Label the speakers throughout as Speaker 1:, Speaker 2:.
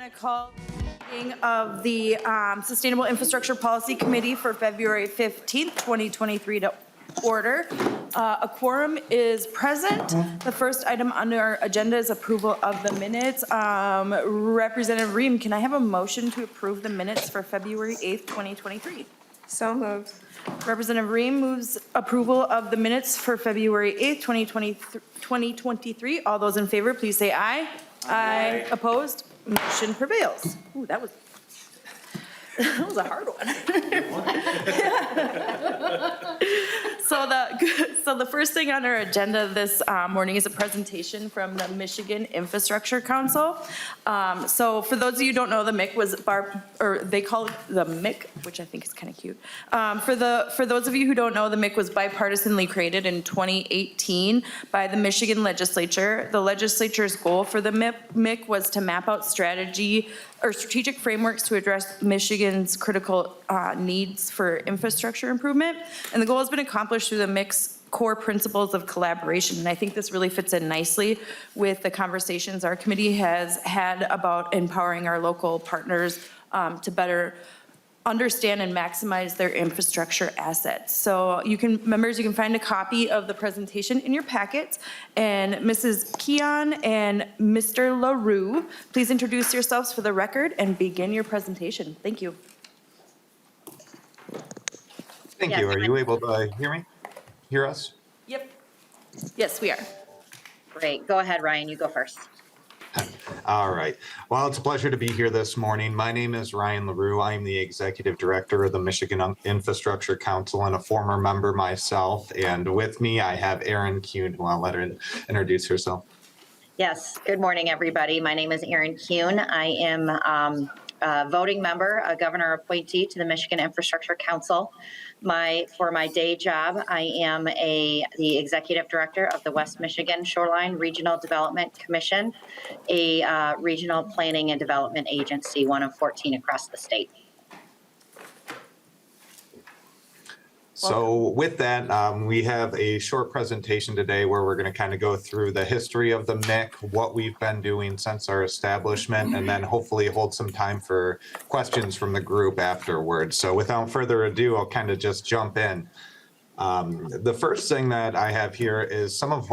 Speaker 1: going to call the meeting of the Sustainable Infrastructure Policy Committee for February 15th, 2023 to order. A quorum is present. The first item on our agenda is approval of the minutes. Representative Ream, can I have a motion to approve the minutes for February 8th, 2023?
Speaker 2: So moved.
Speaker 1: Representative Ream moves approval of the minutes for February 8th, 2023. All those in favor, please say aye. Aye. Opposed? Motion prevails. Ooh, that was a hard one. So the first thing on our agenda this morning is a presentation from the Michigan Infrastructure Council. So for those of you who don't know, the MIC was they call it the MIC, which I think is kind of cute. For those of you who don't know, the MIC was bipartisanly created in 2018 by the Michigan legislature. The legislature's goal for the MIC was to map out strategic frameworks to address Michigan's critical needs for infrastructure improvement. And the goal has been accomplished through the MIC's core principles of collaboration. And I think this really fits in nicely with the conversations our committee has had about empowering our local partners to better understand and maximize their infrastructure assets. So members, you can find a copy of the presentation in your packets. And Mrs. Keon and Mr. LaRue, please introduce yourselves for the record and begin your presentation. Thank you.
Speaker 3: Thank you. Are you able to hear us?
Speaker 1: Yep. Yes, we are.
Speaker 4: Great. Go ahead, Ryan. You go first.
Speaker 3: All right. Well, it's a pleasure to be here this morning. My name is Ryan LaRue. I'm the Executive Director of the Michigan Infrastructure Council and a former member myself. And with me, I have Erin Kuhn, who I'll let her introduce herself.
Speaker 4: Yes. Good morning, everybody. My name is Erin Kuhn. I am a voting member, a governor appointee to the Michigan Infrastructure Council. For my day job, I am the executive director of the West Michigan Shoreline Regional Development Commission, a regional planning and development agency, one of 14 across the state.
Speaker 3: So with that, we have a short presentation today where we're going to kind of go through the history of the MIC, what we've been doing since our establishment, and then hopefully hold some time for questions from the group afterwards. So without further ado, I'll kind of just jump in. The first thing that I have here is some of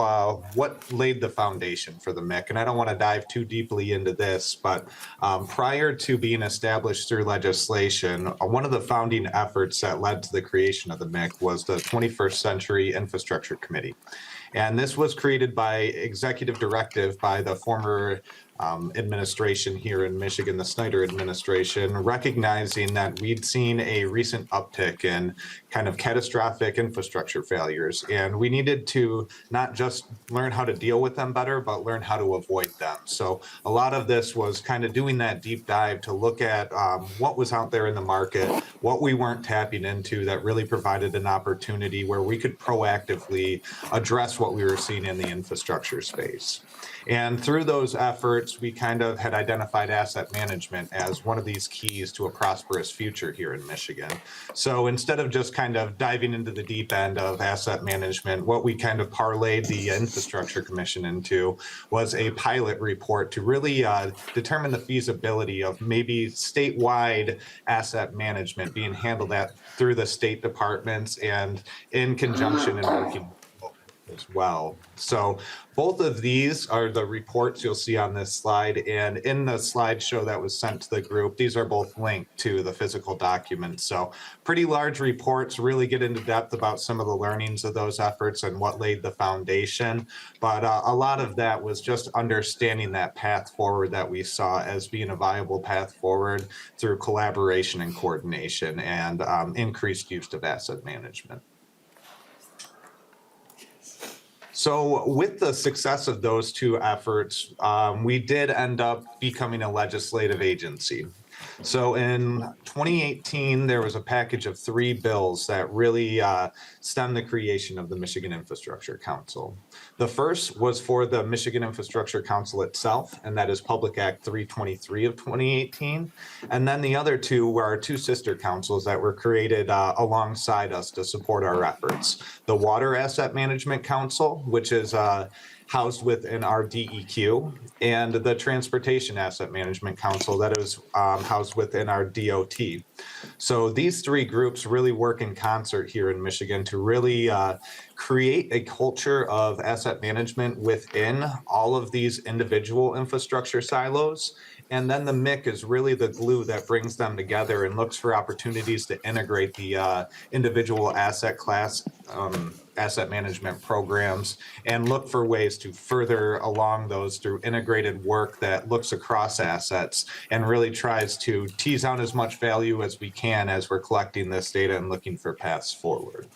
Speaker 3: what laid the foundation for the MIC, and I don't want to dive too deeply into this, but prior to being established through legislation, one of the founding efforts that led to the creation of the MIC was the 21st Century Infrastructure Committee. And this was created by executive directive by the former administration here in Michigan, the Snyder administration, recognizing that we'd seen a recent uptick in kind of catastrophic infrastructure failures. And we needed to not just learn how to deal with them better, but learn how to avoid them. So a lot of this was kind of doing that deep dive to look at what was out there in the market, what we weren't tapping into that really provided an opportunity where we could proactively address what we were seeing in the infrastructure space. And through those efforts, we kind of had identified asset management as one of these keys to a prosperous future here in Michigan. So instead of just kind of diving into the deep end of asset management, what we kind of parlayed the Infrastructure Commission into was a pilot report to really determine the feasibility of maybe statewide asset management being handled through the state departments and in conjunction and working as well. So both of these are the reports you'll see on this slide, and in the slideshow that was sent to the group, these are both linked to the physical documents. So pretty large reports, really get into depth about some of the learnings of those efforts and what laid the foundation. But a lot of that was just understanding that path forward that we saw as being a viable path forward through collaboration and coordination and increased use of asset management. So with the success of those two efforts, we did end up becoming a legislative agency. So in 2018, there was a package of 3 bills that really stemmed the creation of the Michigan Infrastructure Council. The first was for the Michigan Infrastructure Council itself, and that is Public Act 323 of 2018. And then the other two were our 2 sister councils that were created alongside us to support our efforts. The Water Asset Management Council, which is housed within our DEQ, and the Transportation Asset Management Council that is housed within our DOT. So these three groups really work in concert here in Michigan to really create a culture of asset management within all of these individual infrastructure silos. And then the MIC is really the glue that brings them together and looks for opportunities to integrate the individual asset class asset management programs and look for ways to further along those through integrated work that looks across assets and really tries to tease out as much value as we can as we're collecting this data and looking for paths forward.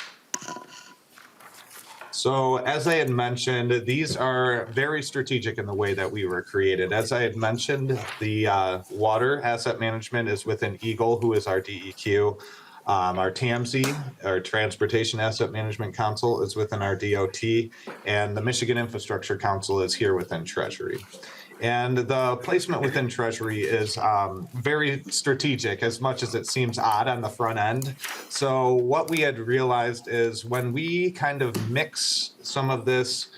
Speaker 3: So as I had mentioned, these are very strategic in the way that we were created. As I had mentioned, the water asset management is within Eagle, who is our DEQ. Our TAMC, our Transportation Asset Management Council, is within our DOT, and the Michigan Infrastructure Council is here within Treasury. And the placement within Treasury is very strategic, as much as it seems odd on the front end. So what we had realized is when we kind of mix some of this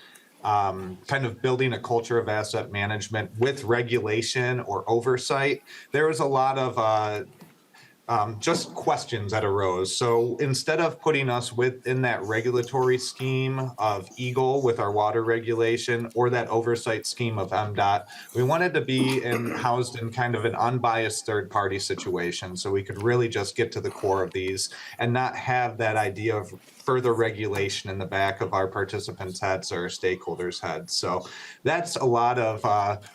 Speaker 3: kind of building a culture of asset management with regulation or oversight, there was a lot of just questions that arose. So instead of putting us within that regulatory scheme of Eagle with our water regulation or that oversight scheme of MDOT, we wanted to be housed in kind of an unbiased third-party situation so we could really just get to the core of these and not have that idea of further regulation in the back of our participants' heads or stakeholders' heads. So that's a lot of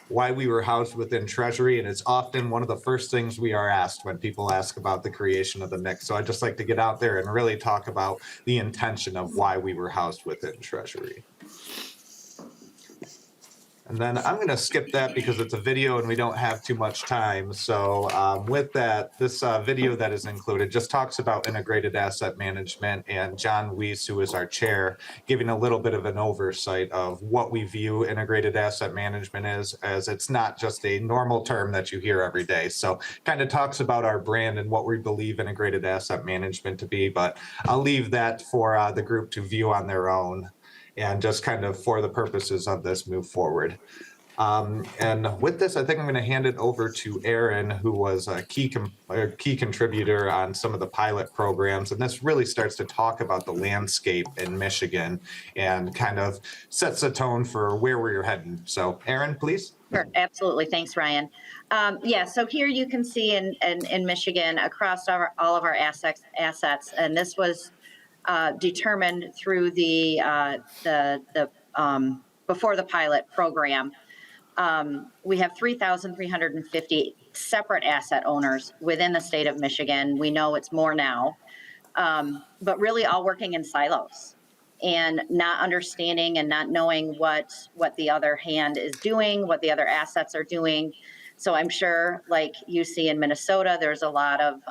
Speaker 3: why we were housed within Treasury, and it's often one of the first things we are asked when people ask about the creation of the mix. So I'd just like to get out there and really talk about the intention of why we were housed within Treasury. And then I'm going to skip that because it's a video and we don't have too much time. So with that, this video that is included just talks about integrated asset management, and John Weiss, who is our chair, giving a little bit of an oversight of what we view integrated asset management is, as it's not just a normal term that you hear every day. So kind of talks about our brand and what we believe integrated asset management to be, but I'll leave that for the group to view on their own, and just kind of for the purposes of this move forward. And with this, I think I'm going to hand it over to Aaron, who was a key contributor on some of the pilot programs. And this really starts to talk about the landscape in Michigan and kind of sets the tone for where we're heading. So Aaron, please.
Speaker 4: Sure, absolutely. Thanks, Ryan. Yeah, so here you can see in Michigan across all of our assets, and this was determined through the before the pilot program. We have 3,350 separate asset owners within the state of Michigan. We know it's more now, but really all working in silos and not understanding and not knowing what the other hand is doing, what the other assets are doing. So I'm sure, like you see in Minnesota, there's a lot of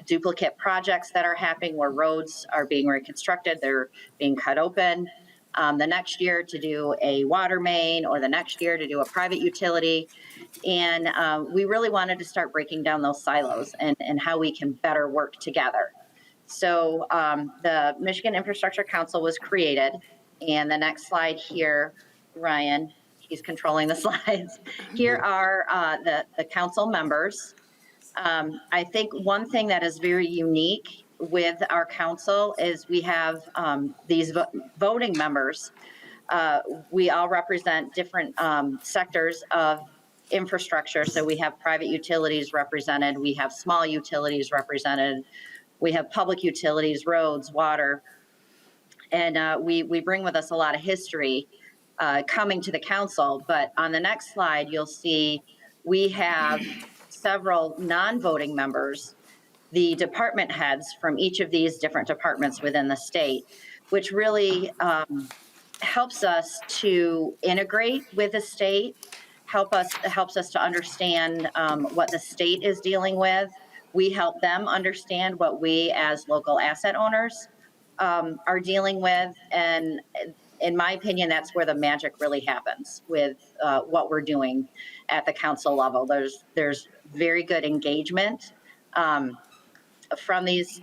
Speaker 4: duplicate projects that are happening where roads are being reconstructed, they're being cut open. The next year to do a water main, or the next year to do a private utility. And we really wanted to start breaking down those silos and how we can better work together. So the Michigan Infrastructure Council was created. And the next slide here, Ryan, he's controlling the slides. Here are the council members. I think one thing that is very unique with our council is we have these voting members. We all represent different sectors of infrastructure. So we have private utilities represented, we have small utilities represented, we have public utilities, roads, water, and we bring with us a lot of history coming to the council. But on the next slide, you'll see we have several non-voting members, the department heads from each of these different departments within the state, which really helps us to integrate with the state, helps us to understand what the state is dealing with. We help them understand what we as local asset owners are dealing with. And in my opinion, that's where the magic really happens with what we're doing at the council level. There's very good engagement from these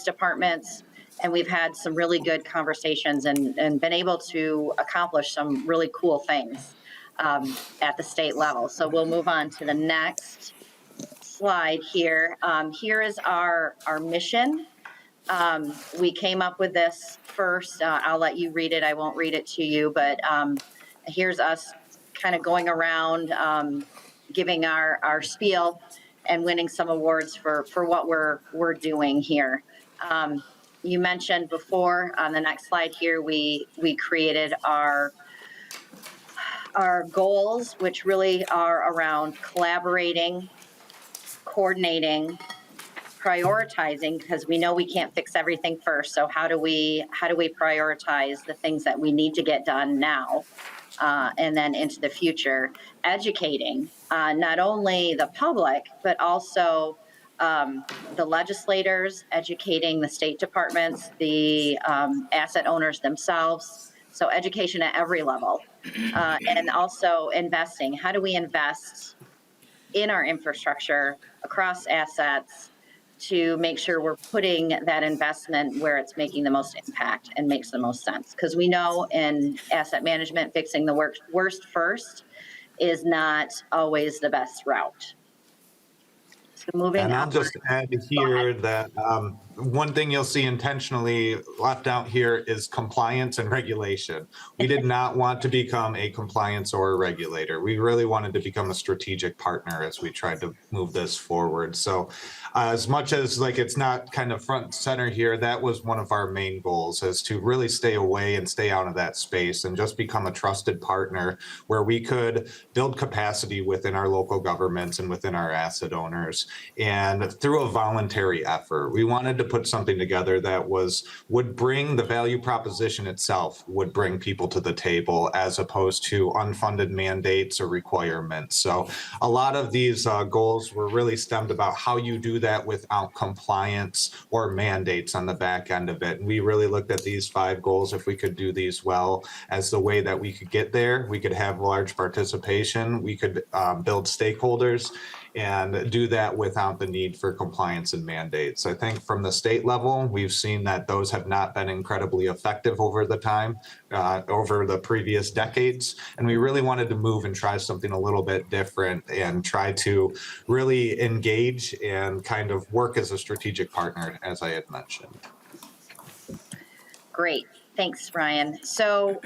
Speaker 4: departments, and we've had some really good conversations and been able to accomplish some really cool things at the state level. So we'll move on to the next slide here. Here is our mission. We came up with this first. I'll let you read it. I won't read it to you, but here's us kind of going around giving our spiel and winning some awards for what we're doing here. You mentioned before on the next slide here, we created our goals, which really are around collaborating, coordinating, prioritizing, because we know we can't fix everything first. So how do we prioritize the things that we need to get done now and then into the future? Educating not only the public, but also the legislators, educating the state departments, the asset owners themselves. So education at every level. And also investing. How do we invest in our infrastructure across assets to make sure we're putting that investment where it's making the most impact and makes the most sense? Because we know in asset management, fixing the worst first is not always the best route. So moving on.
Speaker 3: And I'll just add here that one thing you'll see intentionally left out here is compliance and regulation. We did not want to become a compliance or a regulator. We really wanted to become a strategic partner as we tried to move this forward. So as much as like it's not kind of front and center here, that was one of our main goals, is to really stay away and stay out of that space and just become a trusted partner where we could build capacity within our local governments and within our asset owners. And through a voluntary effort, we wanted to put something together that would bring the value proposition itself, would bring people to the table, as opposed to unfunded mandates or requirements. So a lot of these goals were really stemmed about how you do that without compliance or mandates on the back end of it. And we really looked at these 5 goals. If we could do these well, as the way that we could get there, we could have large participation, we could build stakeholders, and do that without the need for compliance and mandates. I think from the state level, we've seen that those have not been incredibly effective over the previous decades. And we really wanted to move and try something a little bit different and try to really engage and kind of work as a strategic partner, as I had mentioned.
Speaker 4: Great. Thanks, Ryan. So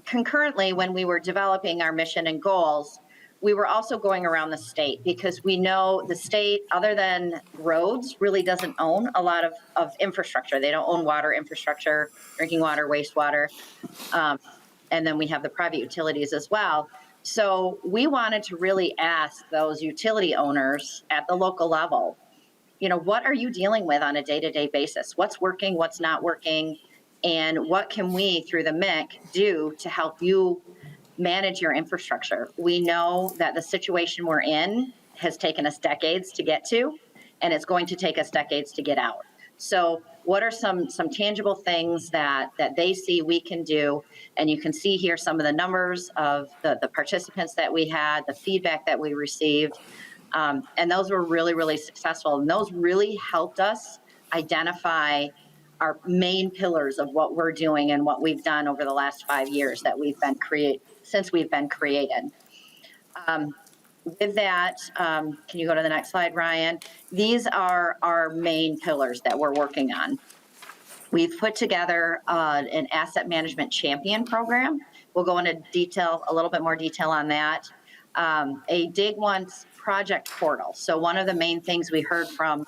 Speaker 4: concurrently, when we were developing our mission and goals, we were also going around the state, because we know the state, other than roads, really doesn't own a lot of infrastructure. They don't own water infrastructure, drinking water, wastewater. And then we have the private utilities as well. So we wanted to really ask those utility owners at the local level, what are you dealing with on a day-to-day basis? What's working, what's not working? And what can we, through the MIC, do to help you manage your infrastructure? We know that the situation we're in has taken us decades to get to, and it's going to take us decades to get out. So what are some tangible things that they see we can do? And you can see here some of the numbers of the participants that we had, the feedback that we received. And those were really, really successful. And those really helped us identify our main pillars of what we're doing and what we've done over the last 5 years that since we've been created. With that, can you go to the next slide, Ryan? These are our main pillars that we're working on. We've put together an asset management champion program. We'll go into a little bit more detail on that. A Dig Once project portal. So one of the main things we heard from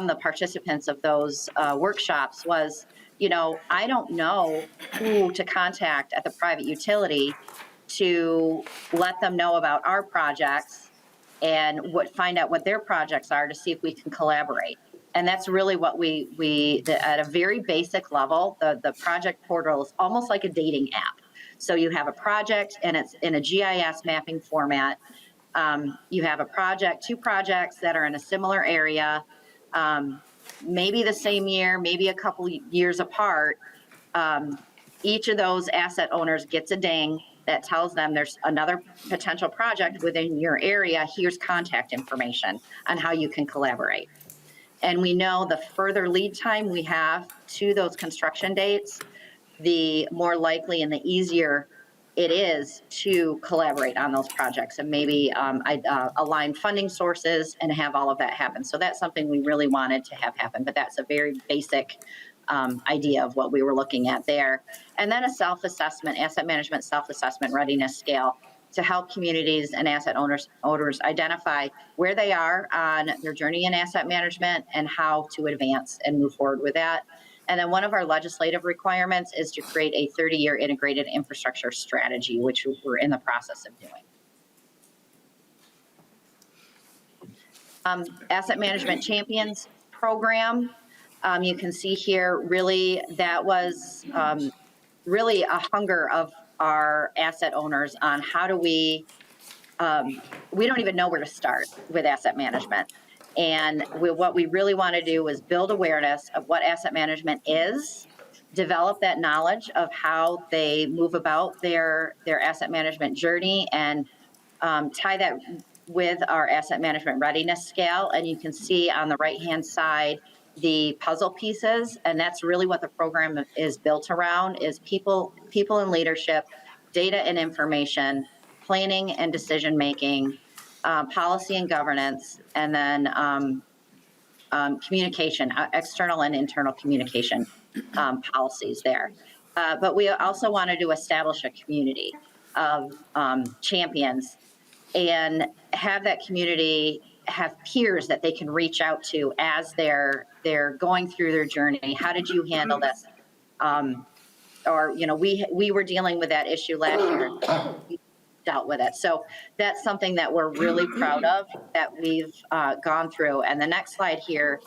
Speaker 4: the participants of those workshops was, I don't know who to contact at the private utility to let them know about our projects and find out what their projects are to see if we can collaborate. And that's really what at a very basic level, the project portal is almost like a dating app. So you have a project and it's in a GIS mapping format. You have two projects that are in a similar area, maybe the same year, maybe a couple years apart. Each of those asset owners gets a ding that tells them there's another potential project within your area. Here's contact information on how you can collaborate. And we know the further lead time we have to those construction dates, the more likely and the easier it is to collaborate on those projects and maybe align funding sources and have all of that happen. So that's something we really wanted to have happen, but that's a very basic idea of what we were looking at there. And then a self-assessment, asset management self-assessment readiness scale to help communities and asset owners identify where they are on their journey in asset management and how to advance and move forward with that. And then one of our legislative requirements is to create a 30-year integrated infrastructure strategy, which we're in the process of doing. Asset Management Champions Program, you can see here, really, that was really a hunger of our asset owners on how do we don't even know where to start with asset management. And what we really want to do is build awareness of what asset management is, develop that knowledge of how they move about their asset management journey, and tie that with our asset management readiness scale. And you can see on the right-hand side the puzzle pieces, and that's really what the program is built around, is people in leadership, data and information, planning and decision making, policy and governance, and then communication, external and internal communication policies there. But we also wanted to establish a community of champions and have that community have peers that they can reach out to as they're going through their journey. How did you handle this? Or, you know, we were dealing with that issue last year. We dealt with it. So that's something that we're really proud of that we've gone through. And the next slide here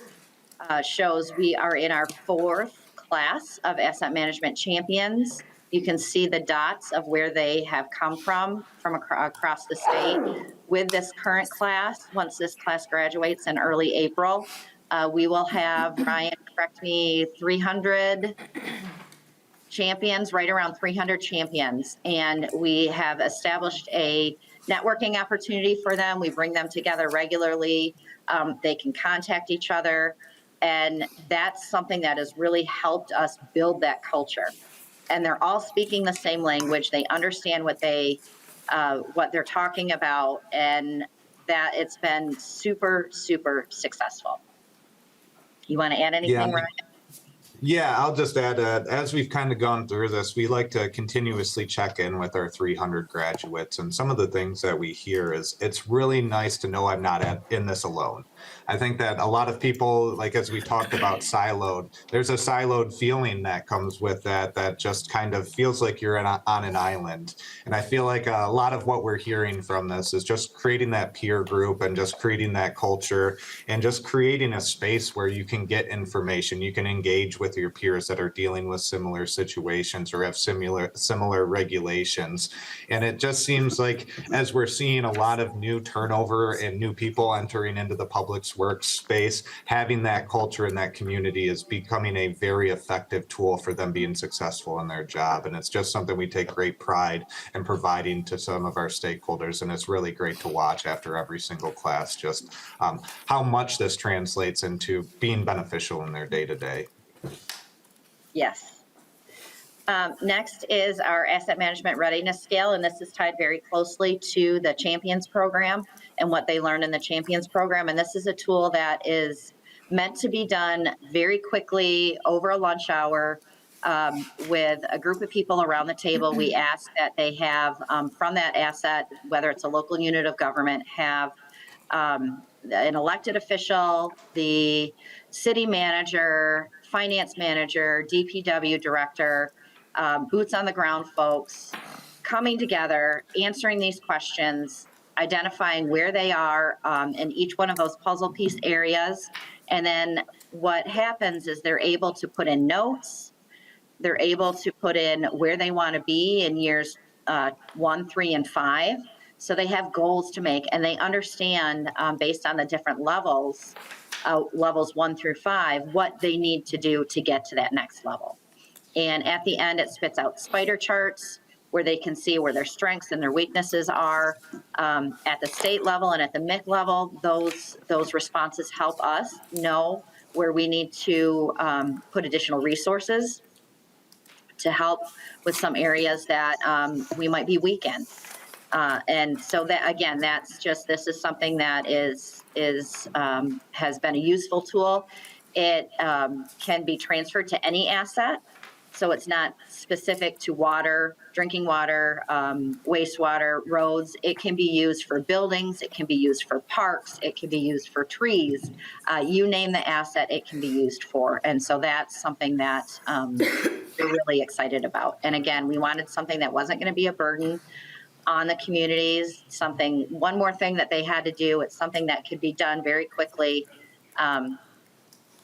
Speaker 4: shows we are in our 4th class of asset management champions. You can see the dots of where they have come from across the state. With this current class, once this class graduates in early April, we will have, Ryan, correct me, 300 champions, right around 300 champions. And we have established a networking opportunity for them. We bring them together regularly. They can contact each other. And that's something that has really helped us build that culture. And they're all speaking the same language. They understand what they're talking about, and that it's been super, super successful. You want to add anything, Ryan?
Speaker 3: Yeah, I'll just add, as we've kind of gone through this, we like to continuously check in with our 300 graduates. And some of the things that we hear is it's really nice to know I'm not in this alone. I think that a lot of people, like as we talked about siloed, there's a siloed feeling that comes with that just kind of feels like you're on an island. And I feel like a lot of what we're hearing from this is just creating that peer group and just creating that culture and just creating a space where you can get information, you can engage with your peers that are dealing with similar situations or have similar regulations. And it just seems like as we're seeing a lot of new turnover and new people entering into the public workspace, having that culture and that community is becoming a very effective tool for them being successful in their job. And it's just something we take great pride in providing to some of our stakeholders. And it's really great to watch after every single class, just how much this translates into being beneficial in their day-to-day.
Speaker 4: Yes. Next is our asset management readiness scale, and this is tied very closely to the Champions program and what they learned in the Champions program. And this is a tool that is meant to be done very quickly over a lunch hour with a group of people around the table. We ask that they have, from that asset, whether it's a local unit of government, have an elected official, the city manager, finance manager, DPW director, boots on the ground folks coming together, answering these questions, identifying where they are in each one of those puzzle piece areas. And then what happens is they're able to put in notes. They're able to put in where they want to be in years 1, 3, and 5. So they have goals to make, and they understand based on the different levels, levels 1 through 5, what they need to do to get to that next level. And at the end, it spits out spider charts where they can see where their strengths and their weaknesses are. At the state level and at the MIC level, those responses help us know where we need to put additional resources to help with some areas that we might be weak in. And so that, again, this is something that has been a useful tool. It can be transferred to any asset. So it's not specific to water, drinking water, wastewater, roads. It can be used for buildings. It can be used for parks. It can be used for trees. You name the asset, it can be used for. And so that's something that we're really excited about. And again, we wanted something that wasn't going to be a burden on the communities, one more thing that they had to do. It's something that could be done very quickly.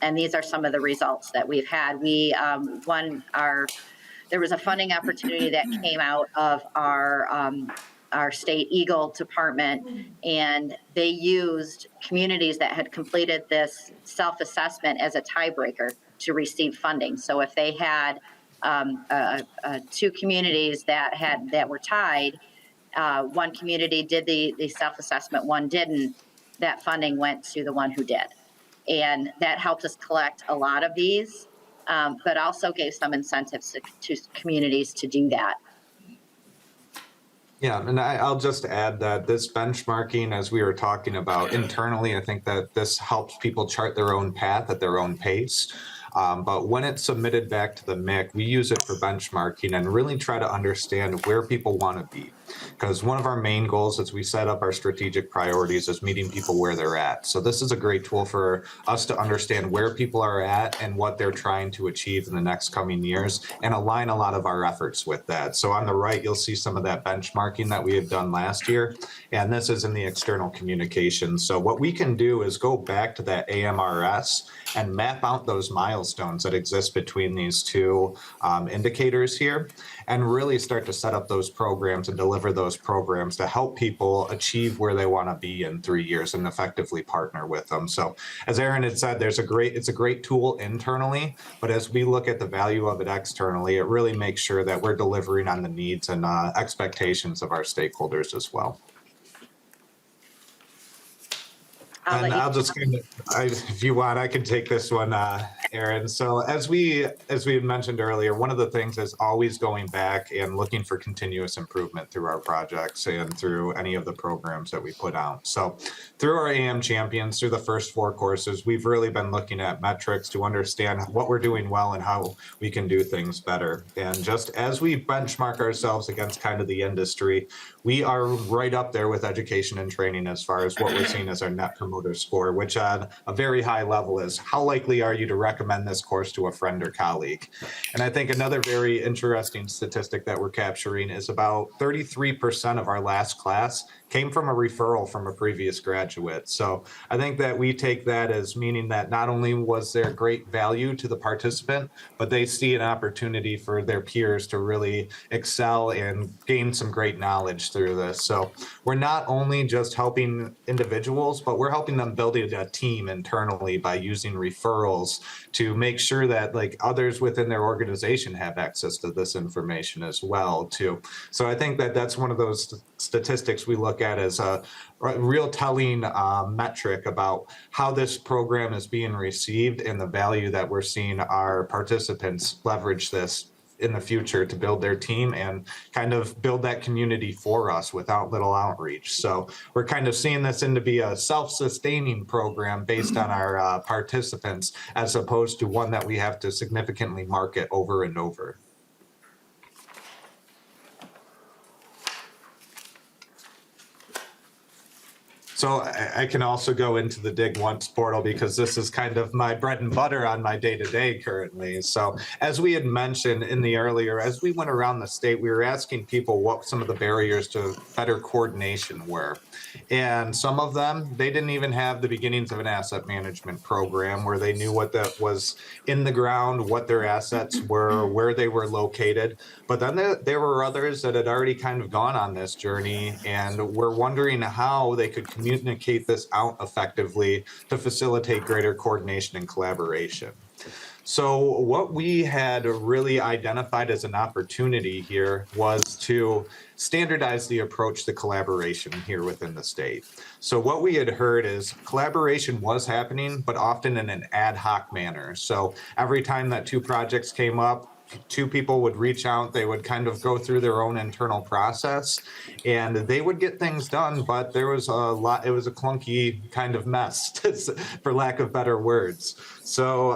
Speaker 4: And these are some of the results that we've had. There was a funding opportunity that came out of our state Eagle department, and they used communities that had completed this self-assessment as a tiebreaker to receive funding. So if they had two communities that were tied, one community did the self-assessment, one didn't, that funding went to the one who did. And that helped us collect a lot of these, but also gave some incentives to communities to do that.
Speaker 3: Yeah, and I'll just add that this benchmarking, as we were talking about internally, I think that this helps people chart their own path at their own pace. But when it's submitted back to the MIC, we use it for benchmarking and really try to understand where people want to be. Because one of our main goals as we set up our strategic priorities is meeting people where they're at. So this is a great tool for us to understand where people are at and what they're trying to achieve in the next coming years and align a lot of our efforts with that. So on the right, you'll see some of that benchmarking that we had done last year. And this is in the external communication. So what we can do is go back to that AMRS and map out those milestones that exist between these two indicators here and really start to set up those programs and deliver those programs to help people achieve where they want to be in 3 years and effectively partner with them. So as Aaron had said, it's a great tool internally, but as we look at the value of it externally, it really makes sure that we're delivering on the needs and expectations of our stakeholders as well. If you want, I can take this one, Aaron. So as we had mentioned earlier, one of the things is always going back and looking for continuous improvement through our projects and through any of the programs that we put out. So through our AM champions, through the first 4 courses, we've really been looking at metrics to understand what we're doing well and how we can do things better. And just as we benchmark ourselves against kind of the industry, we are right up there with education and training as far as what we're seeing as our net promoter score, which on a very high level is how likely are you to recommend this course to a friend or colleague? And I think another very interesting statistic that we're capturing is about 33% of our last class came from a referral from a previous graduate. So I think that we take that as meaning that not only was there great value to the participant, but they see an opportunity for their peers to really excel and gain some great knowledge through this. So we're not only just helping individuals, but we're helping them build a team internally by using referrals to make sure that like others within their organization have access to this information as well too. So I think that that's one of those statistics we look at as a real telling metric about how this program is being received and the value that we're seeing our participants leverage this in the future to build their team and kind of build that community for us without little outreach. So we're kind of seeing this into be a self-sustaining program based on our participants as opposed to one that we have to significantly market over and over. So I can also go into the Dig Once portal because this is kind of my bread and butter on my day-to-day currently. So as we had mentioned as we went around the state, we were asking people what some of the barriers to better coordination were. And some of them, they didn't even have the beginnings of an asset management program where they knew what that was in the ground, what their assets were, where they were located. But then there were others that had already kind of gone on this journey and were wondering how they could communicate this out effectively to facilitate greater coordination and collaboration. So what we had really identified as an opportunity here was to standardize the approach to collaboration here within the state. So what we had heard is collaboration was happening, but often in an ad hoc manner. So every time that two projects came up, two people would reach out, they would kind of go through their own internal process and they would get things done, but there was it was a clunky kind of mess, for lack of better words. So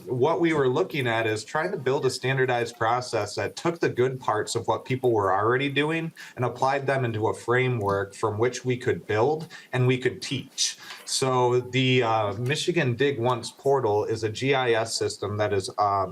Speaker 3: what we were looking at is trying to build a standardized process that took the good parts of what people were already doing and applied them into a framework from which we could build and we could teach. So the Michigan Dig Once portal is a GIS system that is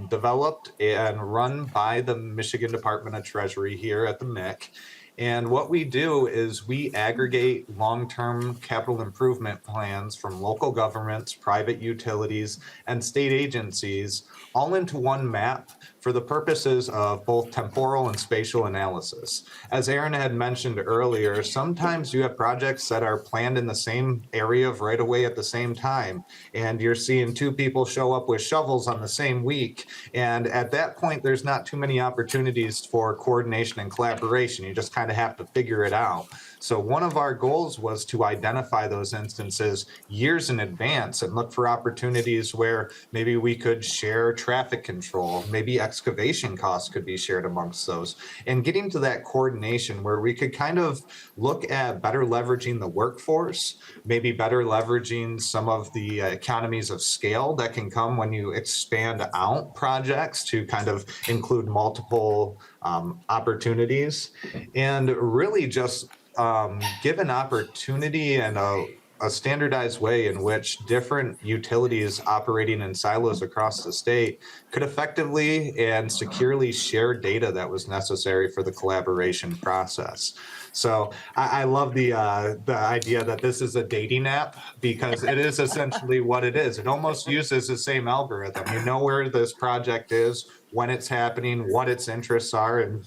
Speaker 3: developed and run by the Michigan Department of Treasury here at the MIC. And what we do is we aggregate long-term capital improvement plans from local governments, private utilities, and state agencies all into one map for the purposes of both temporal and spatial analysis. As Aaron had mentioned earlier, sometimes you have projects that are planned in the same area of right away at the same time, and you're seeing two people show up with shovels on the same week. And at that point, there's not too many opportunities for coordination and collaboration. You just kind of have to figure it out. So one of our goals was to identify those instances years in advance and look for opportunities where maybe we could share traffic control, maybe excavation costs could be shared amongst those, and getting to that coordination where we could kind of look at better leveraging the workforce, maybe better leveraging some of the economies of scale that can come when you expand out projects to kind of include multiple opportunities, and really just give an opportunity and a standardized way in which different utilities operating in silos across the state could effectively and securely share data that was necessary for the collaboration process. So I love the idea that this is a dating app, because it is essentially what it is. It almost uses the same algorithm. You know where this project is, when it's happening, what its interests are, and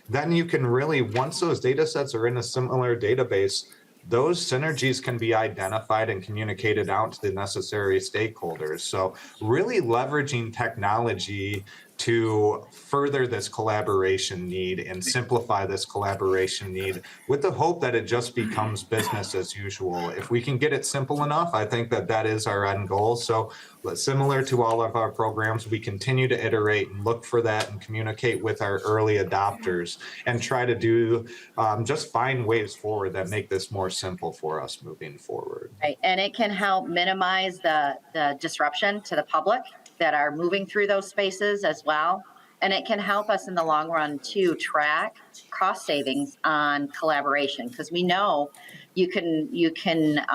Speaker 3: then you can really, once those data sets are in a similar database, those synergies can be identified and communicated out to the necessary stakeholders. So really leveraging technology to further this collaboration need and simplify this collaboration need, with the hope that it just becomes business as usual. If we can get it simple enough, I think that that is our end goal. So similar to all of our programs, we continue to iterate and look for that and communicate with our early adopters and try to do just find ways forward that make this more simple for us moving forward.
Speaker 4: Right, and it can help minimize the disruption to the public that are moving through those spaces as well. And it can help us in the long run to track cost savings on collaboration, because we know you can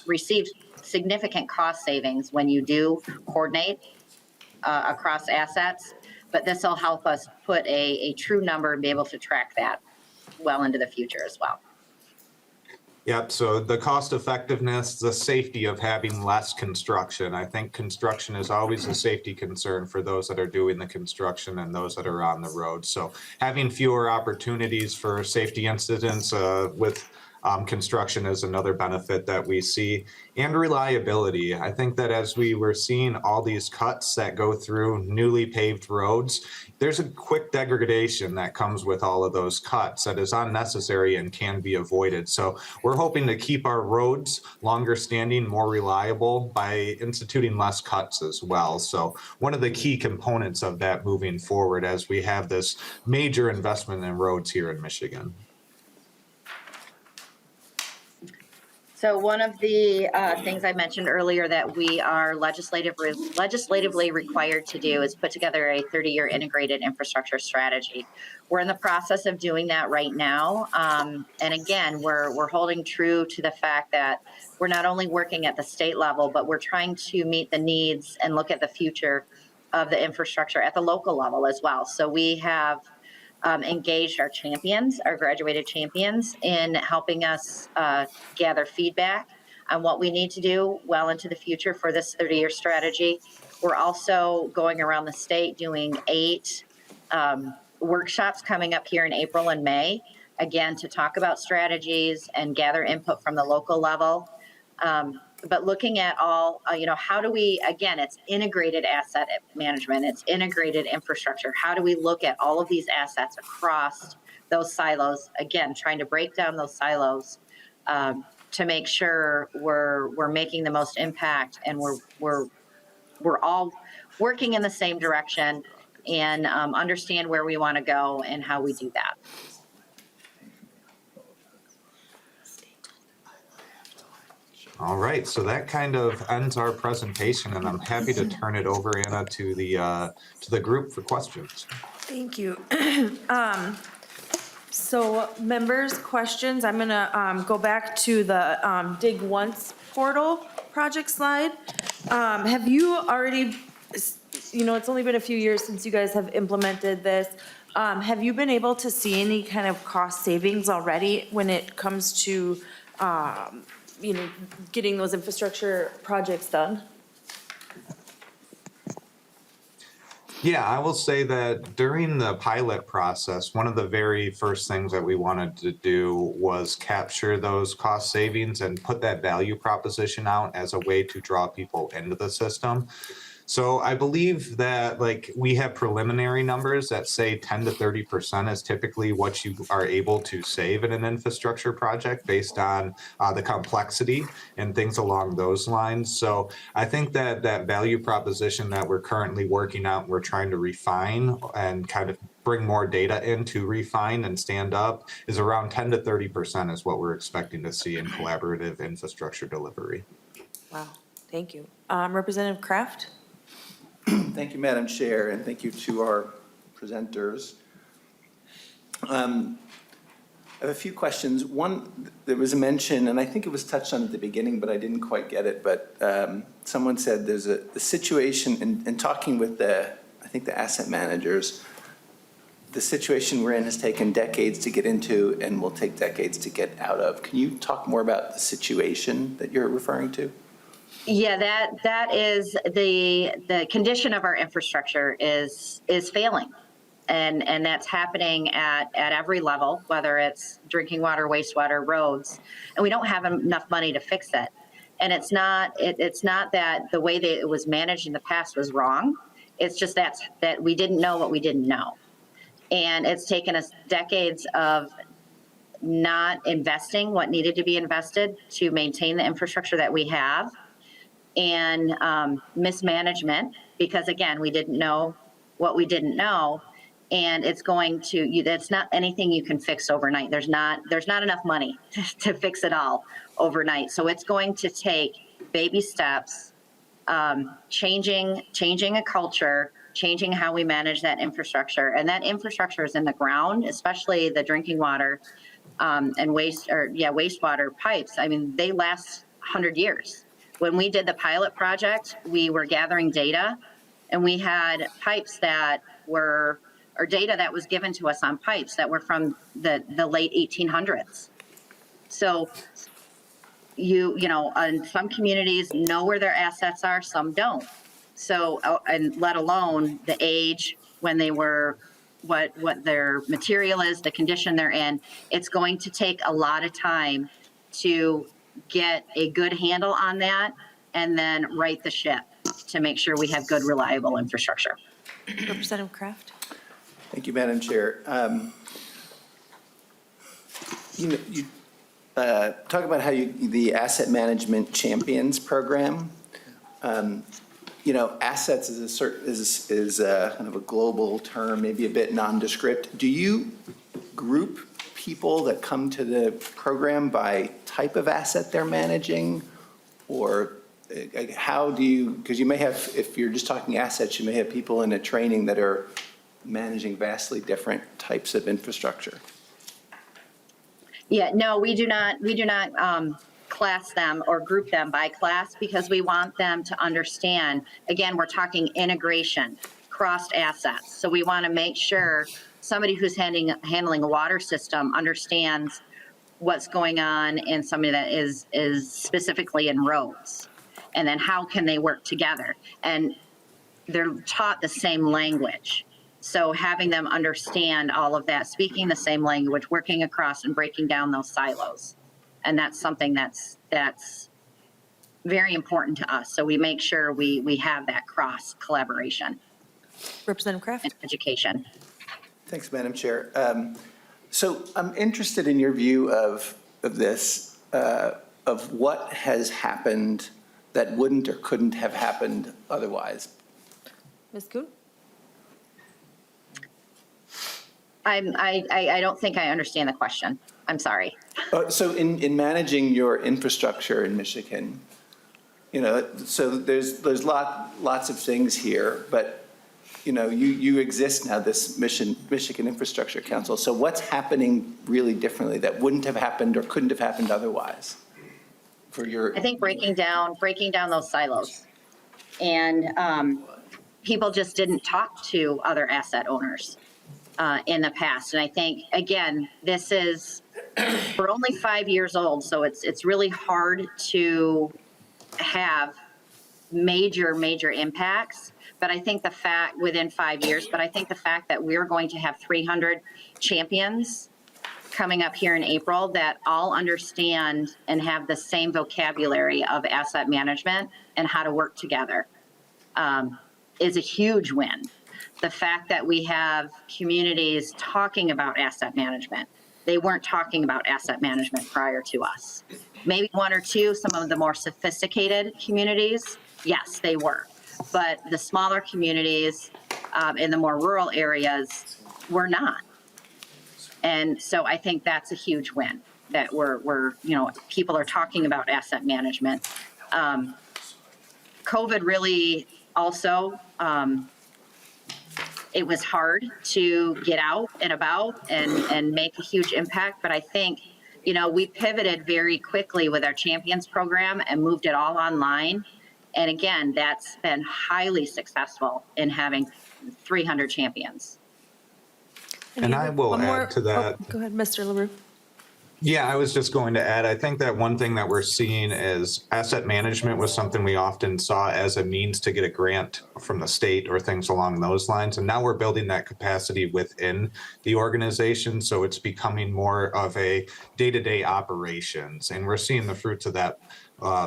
Speaker 4: receive significant cost savings when you do coordinate across assets. But this will help us put a true number and be able to track that well into the future as well.
Speaker 3: Yep, so the cost effectiveness, the safety of having less construction. I think construction is always a safety concern for those that are doing the construction and those that are on the road. So having fewer opportunities for safety incidents with construction is another benefit that we see, and reliability. I think that as we were seeing all these cuts that go through newly paved roads, there's a quick degradation that comes with all of those cuts that is unnecessary and can be avoided. So we're hoping to keep our roads longer standing, more reliable by instituting less cuts as well. So one of the key components of that moving forward as we have this major investment in roads here in Michigan.
Speaker 4: So one of the things I mentioned earlier that we are legislatively required to do is put together a 30-year integrated infrastructure strategy. We're in the process of doing that right now. And again, we're holding true to the fact that we're not only working at the state level, but we're trying to meet the needs and look at the future of the infrastructure at the local level as well. So we have engaged our champions, our graduated champions, in helping us gather feedback on what we need to do well into the future for this 30-year strategy. We're also going around the state doing 8 workshops coming up here in April and May, again, to talk about strategies and gather input from the local level. but looking at all, how do we, again, it's integrated asset management, it's integrated infrastructure. How do we look at all of these assets across those silos? Again, trying to break down those silos to make sure we're making the most impact, and we're all working in the same direction, and understand where we want to go and how we do that.
Speaker 3: All right, so that kind of ends our presentation, and I'm happy to turn it over, Anna, to the group for questions.
Speaker 1: Thank you. So members' questions, I'm gonna go back to the Dig Once portal project slide. Have you already, it's only been a few years since you guys have implemented this. Have you been able to see any kind of cost savings already when it comes to, getting those infrastructure projects done?
Speaker 3: Yeah, I will say that during the pilot process, one of the very first things that we wanted to do was capture those cost savings and put that value proposition out as a way to draw people into the system. So I believe that we have preliminary numbers that say 10 to 30% is typically what you are able to save in an infrastructure project based on the complexity and things along those lines. So I think that that value proposition that we're currently working out, we're trying to refine and kind of bring more data in to refine and stand up, is around 10 to 30% is what we're expecting to see in collaborative infrastructure delivery.
Speaker 1: Wow, thank you. Representative Kraft?
Speaker 2: Thank you, Madam Chair, and thank you to our presenters. I have a few questions. One, there was a mention, and I think it was touched on at the beginning, but I didn't quite get it, but someone said there's a situation, in talking with I think the asset managers, the situation we're in has taken decades to get into and will take decades to get out of. Can you talk more about the situation that you're referring to?
Speaker 4: Yeah, that is the condition of our infrastructure is failing, and that's happening at every level, whether it's drinking water, wastewater, roads, and we don't have enough money to fix it. And it's not that the way that it was managed in the past was wrong. It's just that we didn't know what we didn't know, and it's taken us decades of not investing what needed to be invested to maintain the infrastructure that we have. And mismanagement, because again, we didn't know what we didn't know, and it's going to, that's not anything you can fix overnight. There's not enough money to fix it all overnight. So it's going to take baby steps, changing a culture, changing how we manage that infrastructure. And that infrastructure is in the ground, especially the drinking water and wastewater pipes. I mean, they last 100 years. When we did the pilot project, we were gathering data, and we had pipes that were, or data that was given to us on pipes that were from the late 1800s. So and some communities know where their assets are, some don't. So, and let alone the age, when they were, what their material is, the condition they're in. It's going to take a lot of time to get a good handle on that and then right the ship to make sure we have good, reliable infrastructure.
Speaker 1: Representative Kraft?
Speaker 2: Thank you, Madam Chair. You talk about how the Asset Management Champions Program, assets is kind of a global term, maybe a bit nondescript. Do you group people that come to the program by type of asset they're managing, or how do you, because you may have, if you're just talking assets, you may have people in a training that are managing vastly different types of infrastructure?
Speaker 4: Yeah, no, we do not class them or group them by class, because we want them to understand, again, we're talking integration, crossed assets. So we want to make sure somebody who's handling a water system understands what's going on in somebody that is specifically in roads, and then how can they work together. And they're taught the same language. So having them understand all of that, speaking the same language, working across and breaking down those silos. And that's something that's very important to us. So we make sure we have that cross collaboration
Speaker 1: Representative Kraft?
Speaker 4: and education.
Speaker 2: Thanks, Madam Chair. So I'm interested in your view of this, of what has happened that wouldn't or couldn't have happened otherwise.
Speaker 1: Ms. Kuhn?
Speaker 4: I don't think I understand the question. I'm sorry.
Speaker 2: So in managing your infrastructure in Michigan, so there's lots of things here, but you exist now, this Michigan Infrastructure Council. So what's happening really differently that wouldn't have happened or couldn't have happened otherwise for your?
Speaker 4: I think breaking down those silos, and people just didn't talk to other asset owners in the past. And I think, again, we're only 5 years old, so it's really hard to have major impacts. But I think within 5 years, but I think the fact that we're going to have 300 champions coming up here in April that all understand and have the same vocabulary of asset management and how to work together is a huge win. The fact that we have communities talking about asset management. They weren't talking about asset management prior to us. Maybe one or two, some of the more sophisticated communities, yes, they were. But the smaller communities in the more rural areas were not. And so I think that's a huge win that people are talking about asset management. COVID really also, it was hard to get out and about and make a huge impact. But I think, we pivoted very quickly with our Champions program and moved it all online. And again, that's been highly successful in having 300 champions.
Speaker 3: And I will add to that.
Speaker 1: Go ahead, Mr. LaRue.
Speaker 3: Yeah, I was just going to add, I think that one thing that we're seeing is asset management was something we often saw as a means to get a grant from the state or things along those lines. And now we're building that capacity within the organization. So it's becoming more of a day-to-day operations. And we're seeing the fruits of that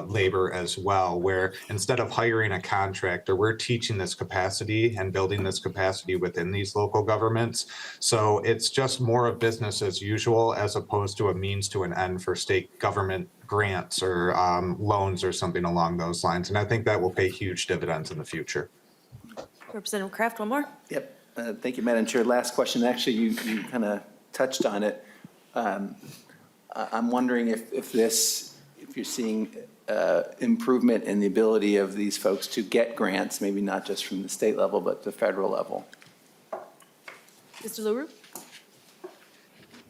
Speaker 3: labor as well, where instead of hiring a contractor, we're teaching this capacity and building this capacity within these local governments. So it's just more of business as usual, as opposed to a means to an end for state government grants or loans or something along those lines. And I think that will pay huge dividends in the future.
Speaker 1: Representative Kraft, one more.
Speaker 2: Yep. Thank you, Madam Chair. Last question. Actually, you kind of touched on it. I'm wondering if you're seeing improvement in the ability of these folks to get grants, maybe not just from the state level, but the federal level.
Speaker 1: Mr. LaRue?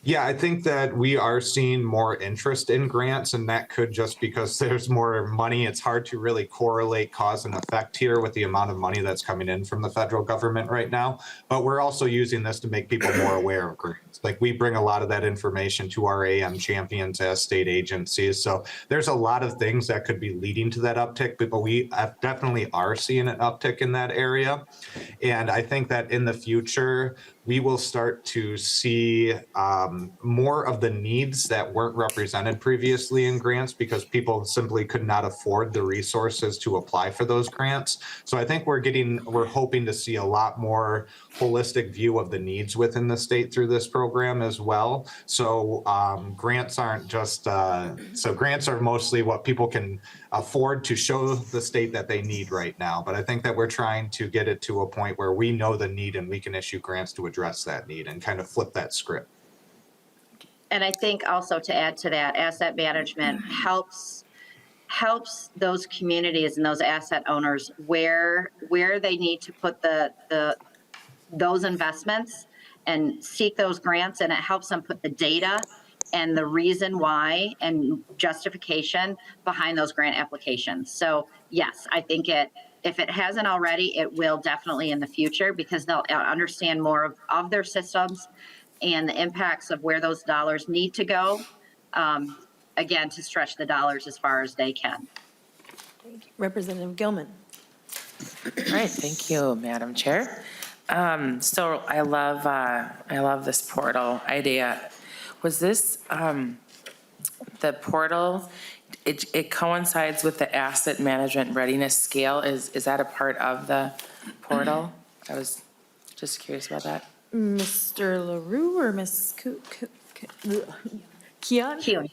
Speaker 3: Yeah, I think that we are seeing more interest in grants, and that could just because there's more money. It's hard to really correlate cause and effect here with the amount of money that's coming in from the federal government right now. But we're also using this to make people more aware of grants. Like we bring a lot of that information to our AM champions as state agencies. So there's a lot of things that could be leading to that uptick, but we definitely are seeing an uptick in that area. And I think that in the future, we will start to see more of the needs that weren't represented previously in grants because people simply could not afford the resources to apply for those grants. So I think we're hoping to see a lot more holistic view of the needs within the state through this program as well. So grants aren't just, grants are mostly what people can afford to show the state that they need right now. But I think that we're trying to get it to a point where we know the need and we can issue grants to address that need and kind of flip that script.
Speaker 4: And I think also to add to that, asset management helps those communities and those asset owners where they need to put those investments and seek those grants, and it helps them put the data and the reason why and justification behind those grant applications. So yes, I think if it hasn't already, it will definitely in the future because they'll understand more of their systems and the impacts of where those dollars need to go, again, to stretch the dollars as far as they can.
Speaker 1: Representative Gilman.
Speaker 5: All right, thank you, Madam Chair. So I love this portal idea. Was this, the portal it coincides with the asset management readiness scale. Is that a part of the portal? I was just curious about that.
Speaker 1: Mr. LaRue or Ms. Keon?
Speaker 4: Kuhn.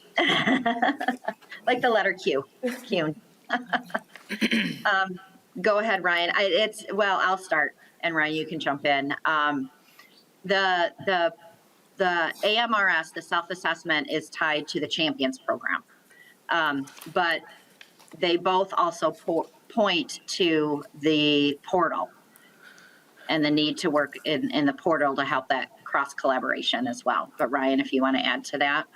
Speaker 4: Like the letter Q, Kuhn. Go ahead, Ryan. Well, I'll start, and Ryan, you can jump in. The AMRS, the self-assessment, is tied to the Champions program. But they both also point to the portal and the need to work in the portal to help that cross collaboration as well. But Ryan, if you want to add to that.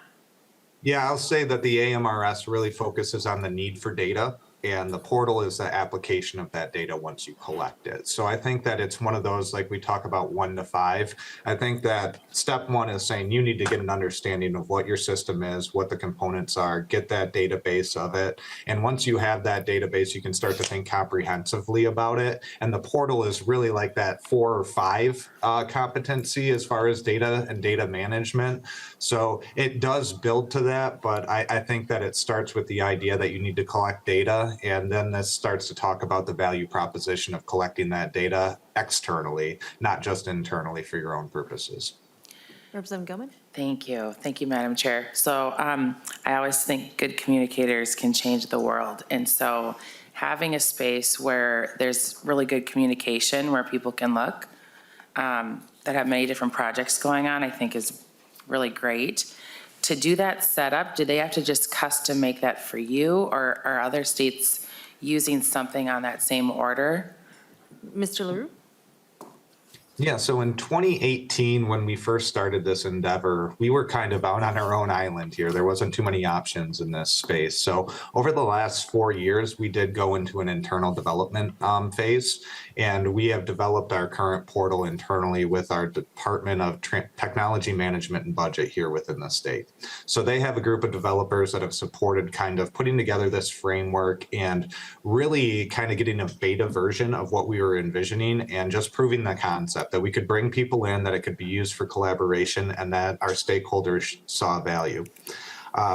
Speaker 3: Yeah, I'll say that the AMRS really focuses on the need for data, and the portal is the application of that data once you collect it. So I think that it's one of those, like we talk about 1 to 5. I think that step 1 is saying you need to get an understanding of what your system is, what the components are, get that database of it. And once you have that database, you can start to think comprehensively about it. And the portal is really like that 4 or 5 competency as far as data and data management. So it does build to that, but I think that it starts with the idea that you need to collect data, and then this starts to talk about the value proposition of collecting that data externally, not just internally for your own purposes.
Speaker 1: Representative Gilman?
Speaker 5: Thank you. Thank you, Madam Chair. So I always think good communicators can change the world. And so having a space where there's really good communication, where people can look, that have many different projects going on, I think is really great. To do that setup, do they have to just custom make that for you, or are other states using something on that same order?
Speaker 1: Mr. LaRue?
Speaker 3: Yeah, so in 2018, when we first started this endeavor, we were kind of out on our own island here. There wasn't too many options in this space. So over the last 4 years, we did go into an internal development phase, and we have developed our current portal internally with our Department of Technology Management and Budget here within the state. So they have a group of developers that have supported kind of putting together this framework and really kind of getting a beta version of what we were envisioning and just proving the concept that we could bring people in, that it could be used for collaboration, and that our stakeholders saw value.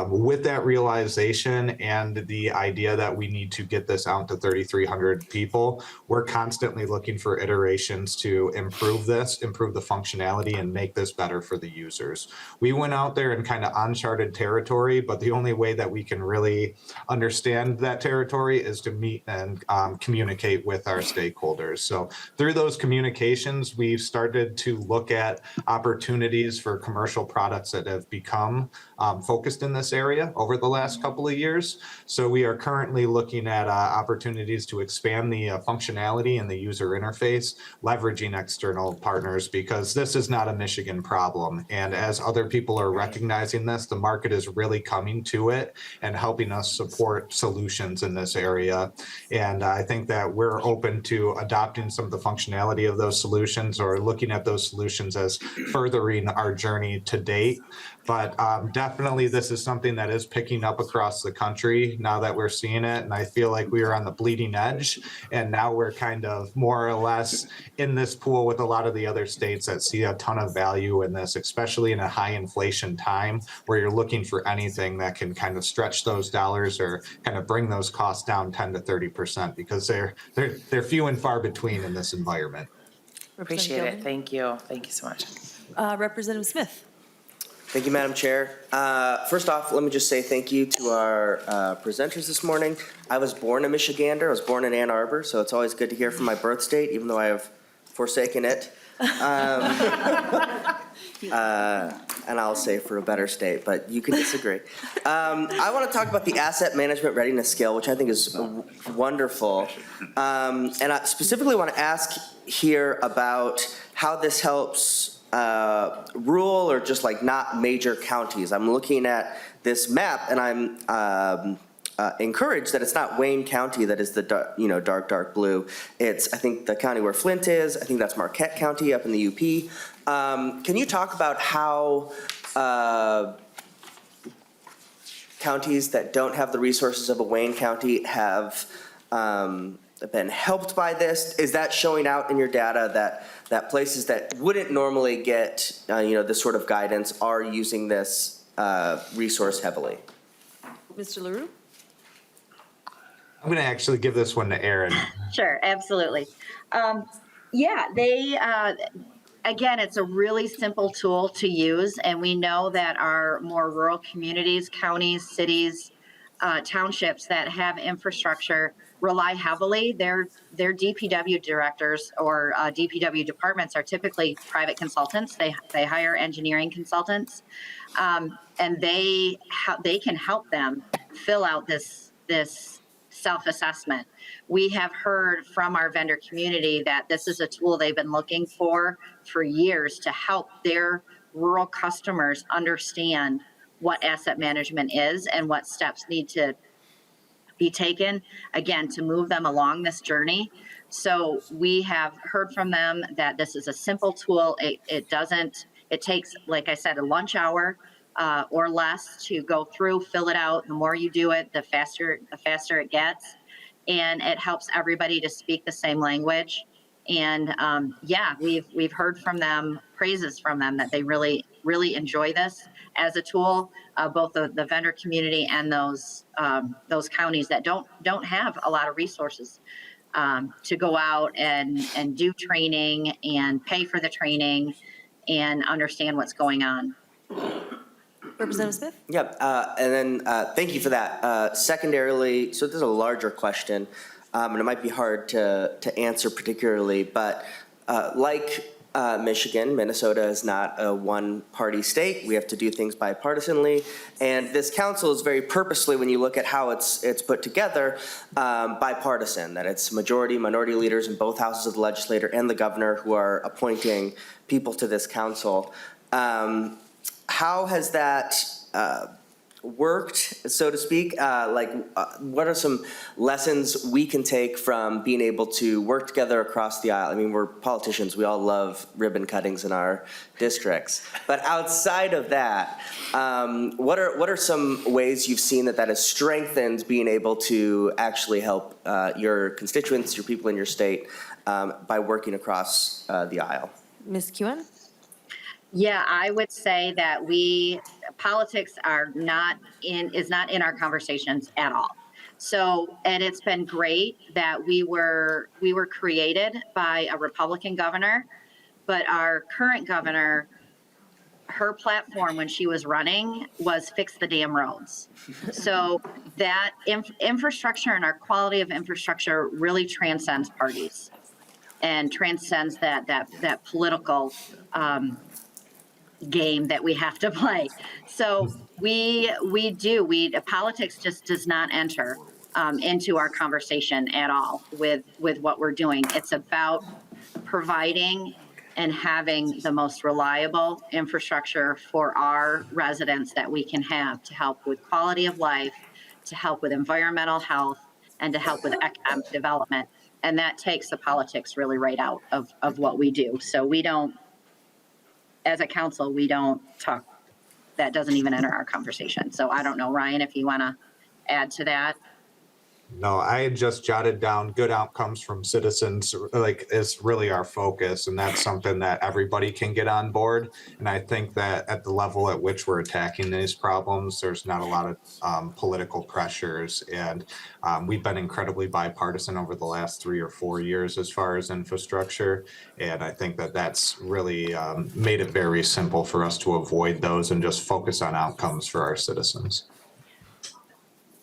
Speaker 3: With that realization and the idea that we need to get this out to 3,300 people, we're constantly looking for iterations to improve this, improve the functionality, and make this better for the users. We went out there in kind of uncharted territory, but the only way that we can really understand that territory is to meet and communicate with our stakeholders. So through those communications, we've started to look at opportunities for commercial products that have become focused in this area over the last couple of years. So we are currently looking at opportunities to expand the functionality and the user interface, leveraging external partners, because this is not a Michigan problem. And as other people are recognizing this, the market is really coming to it and helping us support solutions in this area. And I think that we're open to adopting some of the functionality of those solutions, or looking at those solutions as furthering our journey to date. But definitely this is something that is picking up across the country now that we're seeing it. And I feel like we were on the bleeding edge, and now we're kind of more or less in this pool with a lot of the other states that see a ton of value in this, especially in a high inflation time where you're looking for anything that can kind of stretch those dollars or kind of bring those costs down 10 to 30%, because they're few and far between in this environment.
Speaker 5: Appreciate it. Thank you. Thank you so much.
Speaker 1: Representative Smith?
Speaker 6: Thank you, Madam Chair. First off, let me just say thank you to our presenters this morning. I was born a Michigander. I was born in Ann Arbor, so it's always good to hear from my birth state, even though I have forsaken it. And I'll say for a better state, but you can disagree. I want to talk about the asset management readiness scale, which I think is wonderful. And I specifically want to ask here about how this helps rural or just like not major counties. I'm looking at this map, and I'm encouraged that it's not Wayne County that is the dark blue. It's, I think, the county where Flint is. I think that's Marquette County up in the UP. Can you talk about how counties that don't have the resources of a Wayne County have been helped by this? Is that showing out in your data that places that wouldn't normally get this sort of guidance are using this resource heavily?
Speaker 1: Mr. LaRue?
Speaker 3: I'm going to actually give this one to Aaron.
Speaker 4: Sure, absolutely. Yeah, again, it's a really simple tool to use, and we know that our more rural communities, counties, cities, townships that have infrastructure rely heavily. Their DPW directors or DPW departments are typically private consultants. They hire engineering consultants, and they can help them fill out this self-assessment. We have heard from our vendor community that this is a tool they've been looking for years to help their rural customers understand what asset management is and what steps need to be taken, again, to move them along this journey. So we have heard from them that this is a simple tool. It takes, like I said, a lunch hour or less to go through, fill it out. The more you do it, the faster it gets. And it helps everybody to speak the same language. And yeah, we've heard from them, praises from them, that they really enjoy this as a tool, both the vendor community and those counties that don't have a lot of resources to go out and do training and pay for the training and understand what's going on.
Speaker 1: Representative Smith?
Speaker 6: Yep, and then thank you for that. Secondarily, so this is a larger question, and it might be hard to answer particularly, but like Michigan, Minnesota is not a one-party state. We have to do things bipartisanly, and this council is very purposely, when you look at how it's put together, bipartisan, that it's majority, minority leaders in both houses of the legislature and the governor who are appointing people to this council. How has that worked, so to speak? What are some lessons we can take from being able to work together across the aisle? I mean, we're politicians. We all love ribbon cuttings in our districts. But outside of that, what are some ways you've seen that has strengthened being able to actually help your constituents, your people in your state, by working across the aisle?
Speaker 1: Ms. Kewen?
Speaker 4: Yeah, I would say that politics is not in our conversations at all. So, and it's been great that we were created by a Republican governor, but our current governor, her platform when she was running was fix the damn roads. So that infrastructure and our quality of infrastructure really transcends parties and transcends that political game that we have to play. So politics just does not enter into our conversation at all with what we're doing. It's about providing and having the most reliable infrastructure for our residents that we can have to help with quality of life, to help with environmental health, and to help with economic development. And that takes the politics really right out of what we do. So we don't, as a council, we don't talk, that doesn't even enter our conversation. So I don't know, Ryan, if you want to add to that.
Speaker 3: No, I had just jotted down good outcomes from citizens, like is really our focus. And that's something that everybody can get on board. And I think that at the level at which we're attacking these problems, there's not a lot of political pressures. And we've been incredibly bipartisan over the last 3 or 4 years as far as infrastructure. And I think that that's really made it very simple for us to avoid those and just focus on outcomes for our citizens.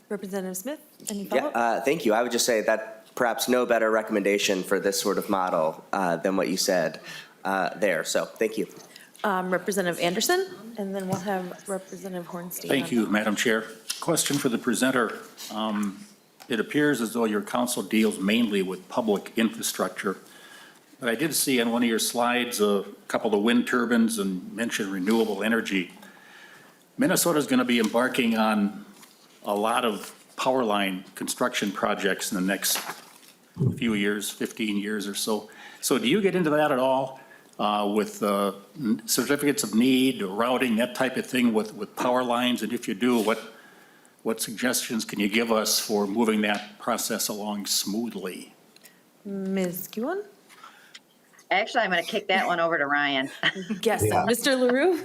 Speaker 1: Representative Smith, any follow-up?
Speaker 6: Yeah, thank you. I would just say that perhaps no better recommendation for this sort of model than what you said there. So thank you.
Speaker 1: Representative Anderson, and then we'll have Representative Hornstein.
Speaker 7: Thank you, Madam Chair. Question for the presenter. It appears as though your council deals mainly with public infrastructure. But I did see on one of your slides a couple of wind turbines and mentioned renewable energy. Minnesota is going to be embarking on a lot of power line construction projects in the next few years, 15 years or so. So do you get into that at all with certificates of need, routing, that type of thing with power lines? And if you do, what suggestions can you give us for moving that process along smoothly?
Speaker 1: Ms. Kewen?
Speaker 4: Actually, I'm going to kick that one over to Ryan.
Speaker 1: Yes,
Speaker 3: Yeah.
Speaker 1: Mr. LaRue?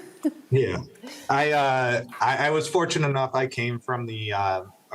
Speaker 3: Yeah, I was fortunate enough. I came from the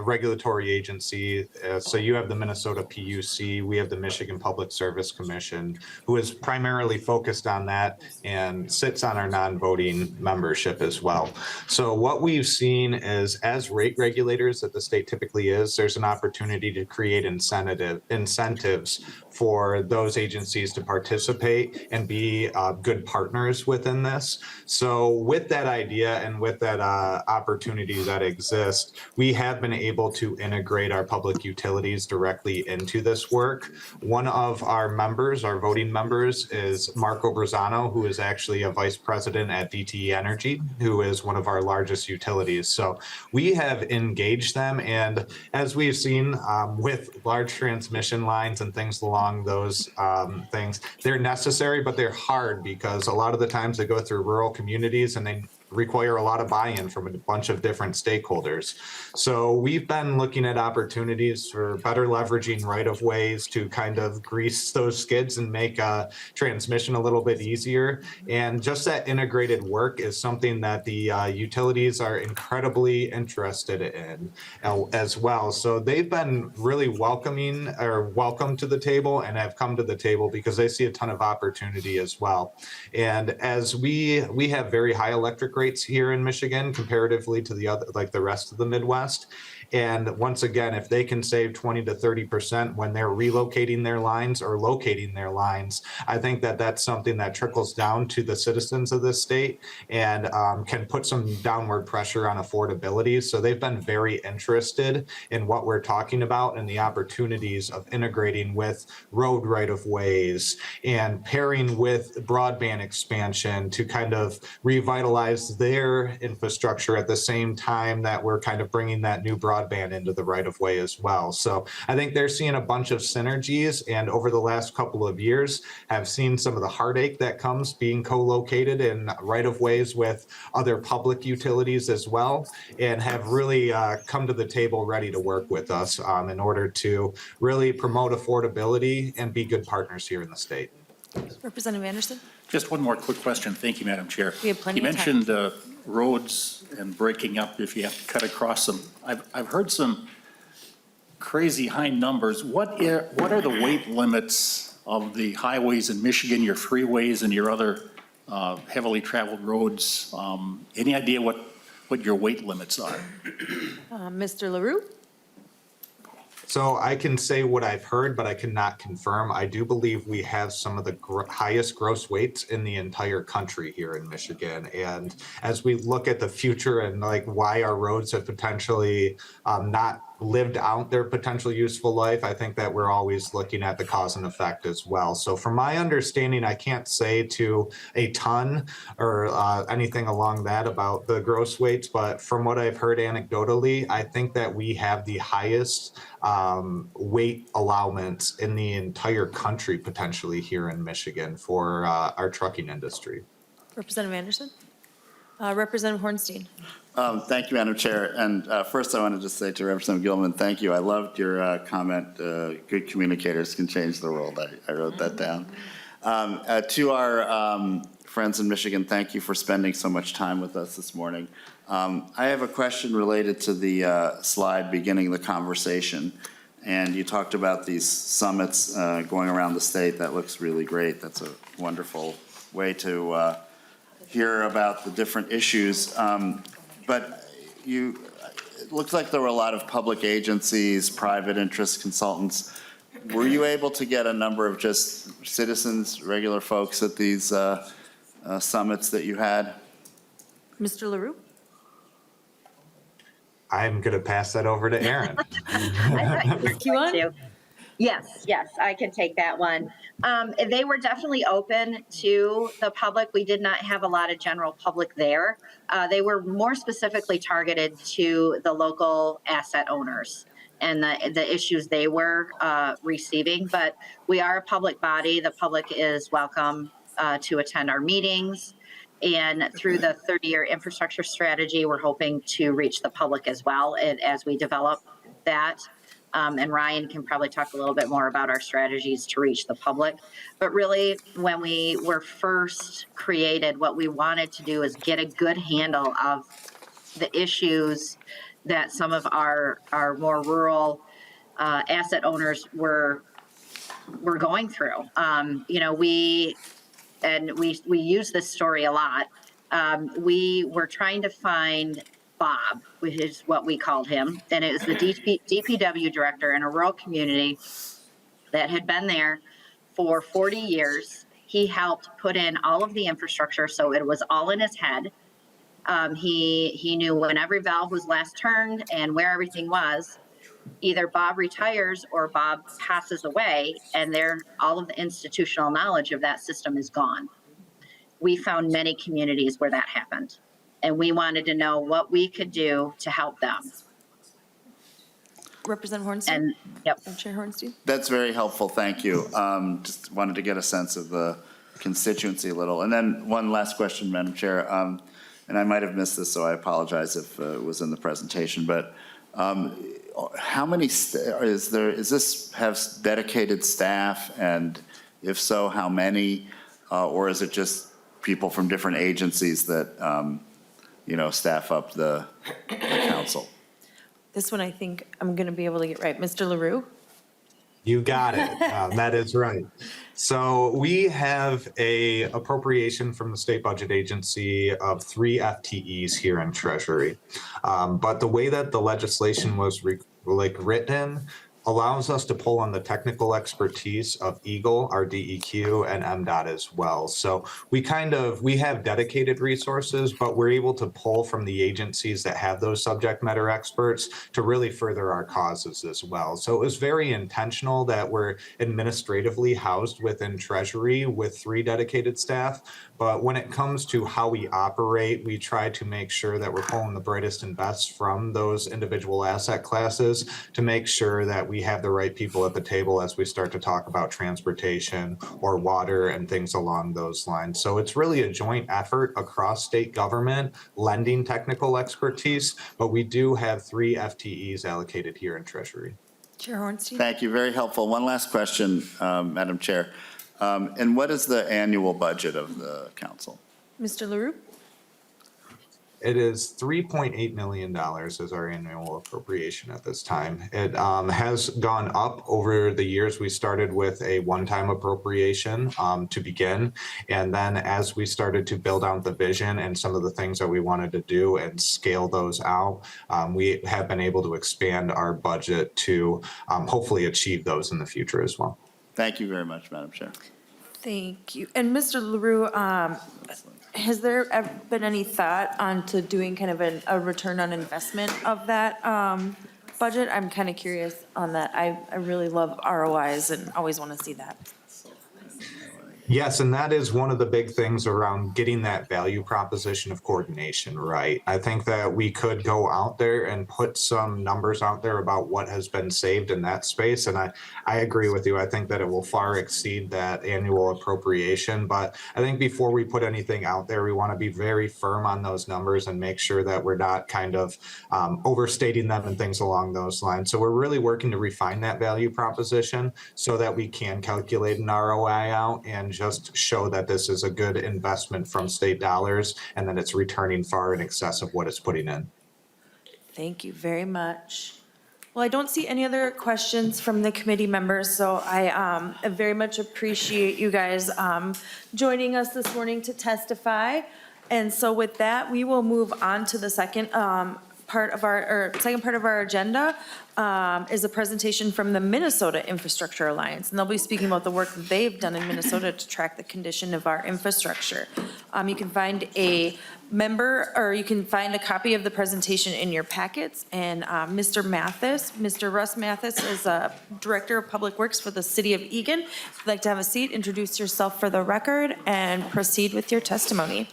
Speaker 3: regulatory agency. So you have the Minnesota PUC, we have the Michigan Public Service Commission, who is primarily focused on that and sits on our non-voting membership as well. So what we've seen is, as rate regulators that the state typically is, there's an opportunity to create incentives for those agencies to participate and be good partners within this. So with that idea and with that opportunity that exists, we have been able to integrate our public utilities directly into this work. One of our members, our voting members, is Marco Brazano, who is actually a vice president at DTE Energy, who is one of our largest utilities. So we have engaged them, and as we've seen with large transmission lines and things along those things, they're necessary, but they're hard because a lot of the times they go through rural communities and they require a lot of buy-in from a bunch of different stakeholders. So we've been looking at opportunities for better leveraging right-of-ways to kind of grease those skids and make transmission a little bit easier. And just that integrated work is something that the utilities are incredibly interested in as well. So they've been really welcome to the table and have come to the table because they see a ton of opportunity as well. And as we have very high electric rates here in Michigan comparatively to the other, like the rest of the Midwest. And once again, if they can save 20 to 30% when they're relocating their lines or locating their lines, I think that that's something that trickles down to the citizens of this state and can put some downward pressure on affordability. So they've been very interested in what we're talking about and the opportunities of integrating with road right-of-ways and pairing with broadband expansion to kind of revitalize their infrastructure at the same time that we're kind of bringing that new broadband into the right-of-way as well. So I think they're seeing a bunch of synergies, and over the last couple of years have seen some of the heartache that comes being co-located in right-of-ways with other public utilities as well, and have really come to the table ready to work with us in order to really promote affordability and be good partners here in the state.
Speaker 1: Representative Anderson?
Speaker 7: Just one more quick question. Thank you, Madam Chair.
Speaker 1: We have plenty of time.
Speaker 7: You mentioned roads and breaking up if you have to cut across them. I've heard some crazy high numbers. What are the weight limits of the highways in Michigan, your freeways and your other heavily traveled roads? Any idea what your weight limits are?
Speaker 1: Mr. LaRue?
Speaker 3: So I can say what I've heard, but I cannot confirm. I do believe we have some of the highest gross weights in the entire country here in Michigan. And as we look at the future and like why our roads have potentially not lived out their potential useful life, I think that we're always looking at the cause and effect as well. So from my understanding, I can't say to a ton or anything along that about the gross weights, but from what I've heard anecdotally, I think that we have the highest weight allowance in the entire country potentially here in Michigan for our trucking industry.
Speaker 1: Representative Anderson? Representative Hornstein?
Speaker 8: Thank you, Madam Chair. And first, I want to just say to Representative Gilman, thank you. I loved your comment, good communicators can change the world. I wrote that down. To our friends in Michigan, thank you for spending so much time with us this morning. I have a question related to the slide beginning the conversation. And you talked about these summits going around the state. That looks really great. That's a wonderful way to hear about the different issues. But it looks like there were a lot of public agencies, private interest consultants. Were you able to get a number of just citizens, regular folks at these summits that you had?
Speaker 1: Mr. LaRue?
Speaker 3: I'm going to pass that over to Aaron.
Speaker 4: Yes, I can take that one. They were definitely open to the public. We did not have a lot of general public there. They were more specifically targeted to the local asset owners and the issues they were receiving. But we are a public body. The public is welcome to attend our meetings. And through the 30-year infrastructure strategy, we're hoping to reach the public as well as we develop that. And Ryan can probably talk a little bit more about our strategies to reach the public. But really, when we were first created, what we wanted to do is get a good handle of the issues that some of our more rural asset owners were going through. We use this story a lot. We were trying to find Bob, which is what we called him, and it was the DPW director in a rural community that had been there for 40 years. He helped put in all of the infrastructure, so it was all in his head. He knew when every valve was last turned and where everything was. Either Bob retires or Bob passes away, and all of the institutional knowledge of that system is gone. We found many communities where that happened, and we wanted to know what we could do to help them.
Speaker 1: Representative Hornstein?
Speaker 4: And yep.
Speaker 1: Chair Hornstein?
Speaker 8: That's very helpful, thank you. Just wanted to get a sense of the constituency a little. And then one last question, Madam Chair, and I might have missed this, so I apologize if it was in the presentation, but how many, does this have dedicated staff, and if so, how many? Or is it just people from different agencies that, staff up the council?
Speaker 1: This one I think I'm going to be able to get right. Mr. LaRue?
Speaker 3: You got it. That is right. So we have a appropriation from the state budget agency of 3 FTEs here in Treasury. But the way that the legislation was written allows us to pull on the technical expertise of EGLE, our DEQ, and MDOT as well. So we have dedicated resources, but we're able to pull from the agencies that have those subject matter experts to really further our causes as well. So it was very intentional that we're administratively housed within Treasury with 3 dedicated staff. But when it comes to how we operate, we try to make sure that we're pulling the brightest and best from those individual asset classes to make sure that we have the right people at the table as we start to talk about transportation or water and things along those lines. So it's really a joint effort across state government, lending technical expertise, but we do have 3 FTEs allocated here in Treasury.
Speaker 1: Chair Hornstein?
Speaker 8: Thank you, very helpful. One last question, Madam Chair. And what is the annual budget of the council?
Speaker 1: Mr. LaRue?
Speaker 3: It is $3.8 million is our annual appropriation at this time. It has gone up over the years. We started with a one-time appropriation to begin. And then as we started to build out the vision and some of the things that we wanted to do and scale those out, we have been able to expand our budget to hopefully achieve those in the future as well.
Speaker 8: Thank you very much, Madam Chair.
Speaker 1: Thank you. And Mr. LaRue, has there ever been any thought onto doing kind of a return on investment of that budget? I'm kind of curious on that. I really love ROIs and always want to see that.
Speaker 3: Yes, and that is one of the big things around getting that value proposition of coordination right. I think that we could go out there and put some numbers out there about what has been saved in that space. And I agree with you. I think that it will far exceed that annual appropriation. But I think before we put anything out there, we want to be very firm on those numbers and make sure that we're not kind of overstating them and things along those lines. So we're really working to refine that value proposition so that we can calculate an ROI out and just show that this is a good investment from state dollars and that it's returning far in excess of what it's putting in.
Speaker 1: Thank you very much. Well, I don't see any other questions from the committee members, so I very much appreciate you guys joining us this morning to testify. And so with that, we will move on to the second part of our agenda is a presentation from the Minnesota Infrastructure Alliance. And they'll be speaking about the work that they've done in Minnesota to track the condition of our infrastructure. You can find a copy of the presentation in your packets. And Mr. Russ Mathis is a Director of Public Works for the City of Eagan. If you'd like to have a seat, introduce yourself for the record and proceed with your testimony.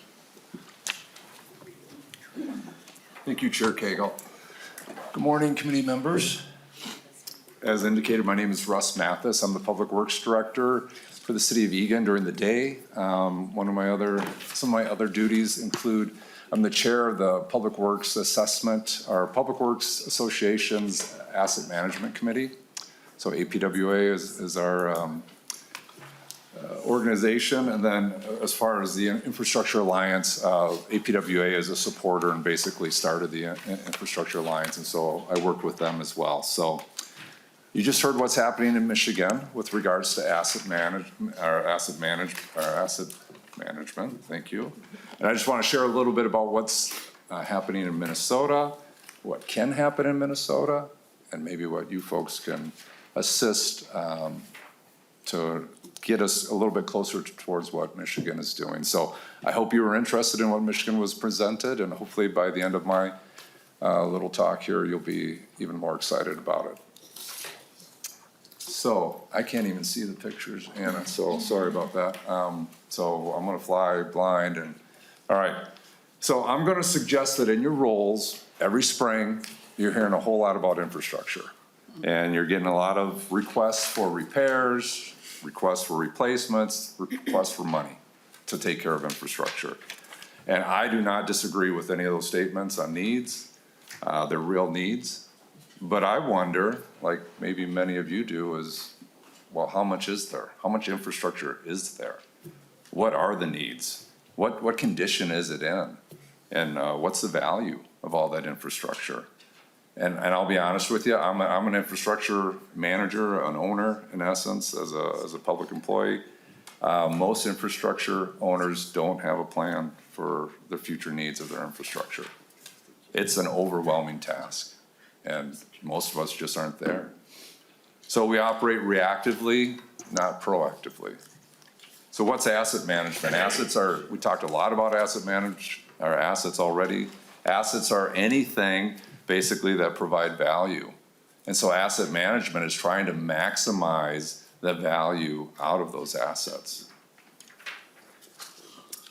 Speaker 9: Thank you, Chair Cagle. Good morning, committee members. As indicated, my name is Russ Mathis. I'm the Public Works Director for the City of Eagan during the day. Some of my other duties include I'm the chair of the Public Works Assessment, our Public Works Association's Asset Management Committee. So APWA is our organization. And then as far as the Infrastructure Alliance, APWA is a supporter and basically started the Infrastructure Alliance. And so I worked with them as well. So you just heard what's happening in Michigan with regards to asset management. Thank you. And I just want to share a little bit about what's happening in Minnesota, what can happen in Minnesota, and maybe what you folks can assist to get us a little bit closer towards what Michigan is doing. So I hope you were interested in what Michigan was presented, and hopefully by the end of my little talk here, you'll be even more excited about it. So I can't even see the pictures, Anna, so sorry about that. So I'm gonna fly blind and, all right. So I'm gonna suggest that in your roles, every spring, you're hearing a whole lot about infrastructure. And you're getting a lot of requests for repairs, requests for replacements, requests for money to take care of infrastructure. And I do not disagree with any of those statements on needs. They're real needs. But I wonder, like maybe many of you do, is, well, how much is there? How much infrastructure is there? What are the needs? What condition is it in? And what's the value of all that infrastructure? And I'll be honest with you, I'm an infrastructure manager, an owner in essence, as a public employee. Most infrastructure owners don't have a plan for the future needs of their infrastructure. It's an overwhelming task, and most of us just aren't there. So we operate reactively, not proactively. So what's asset management? We talked a lot about assets already. Assets are anything basically that provide value. And so asset management is trying to maximize the value out of those assets.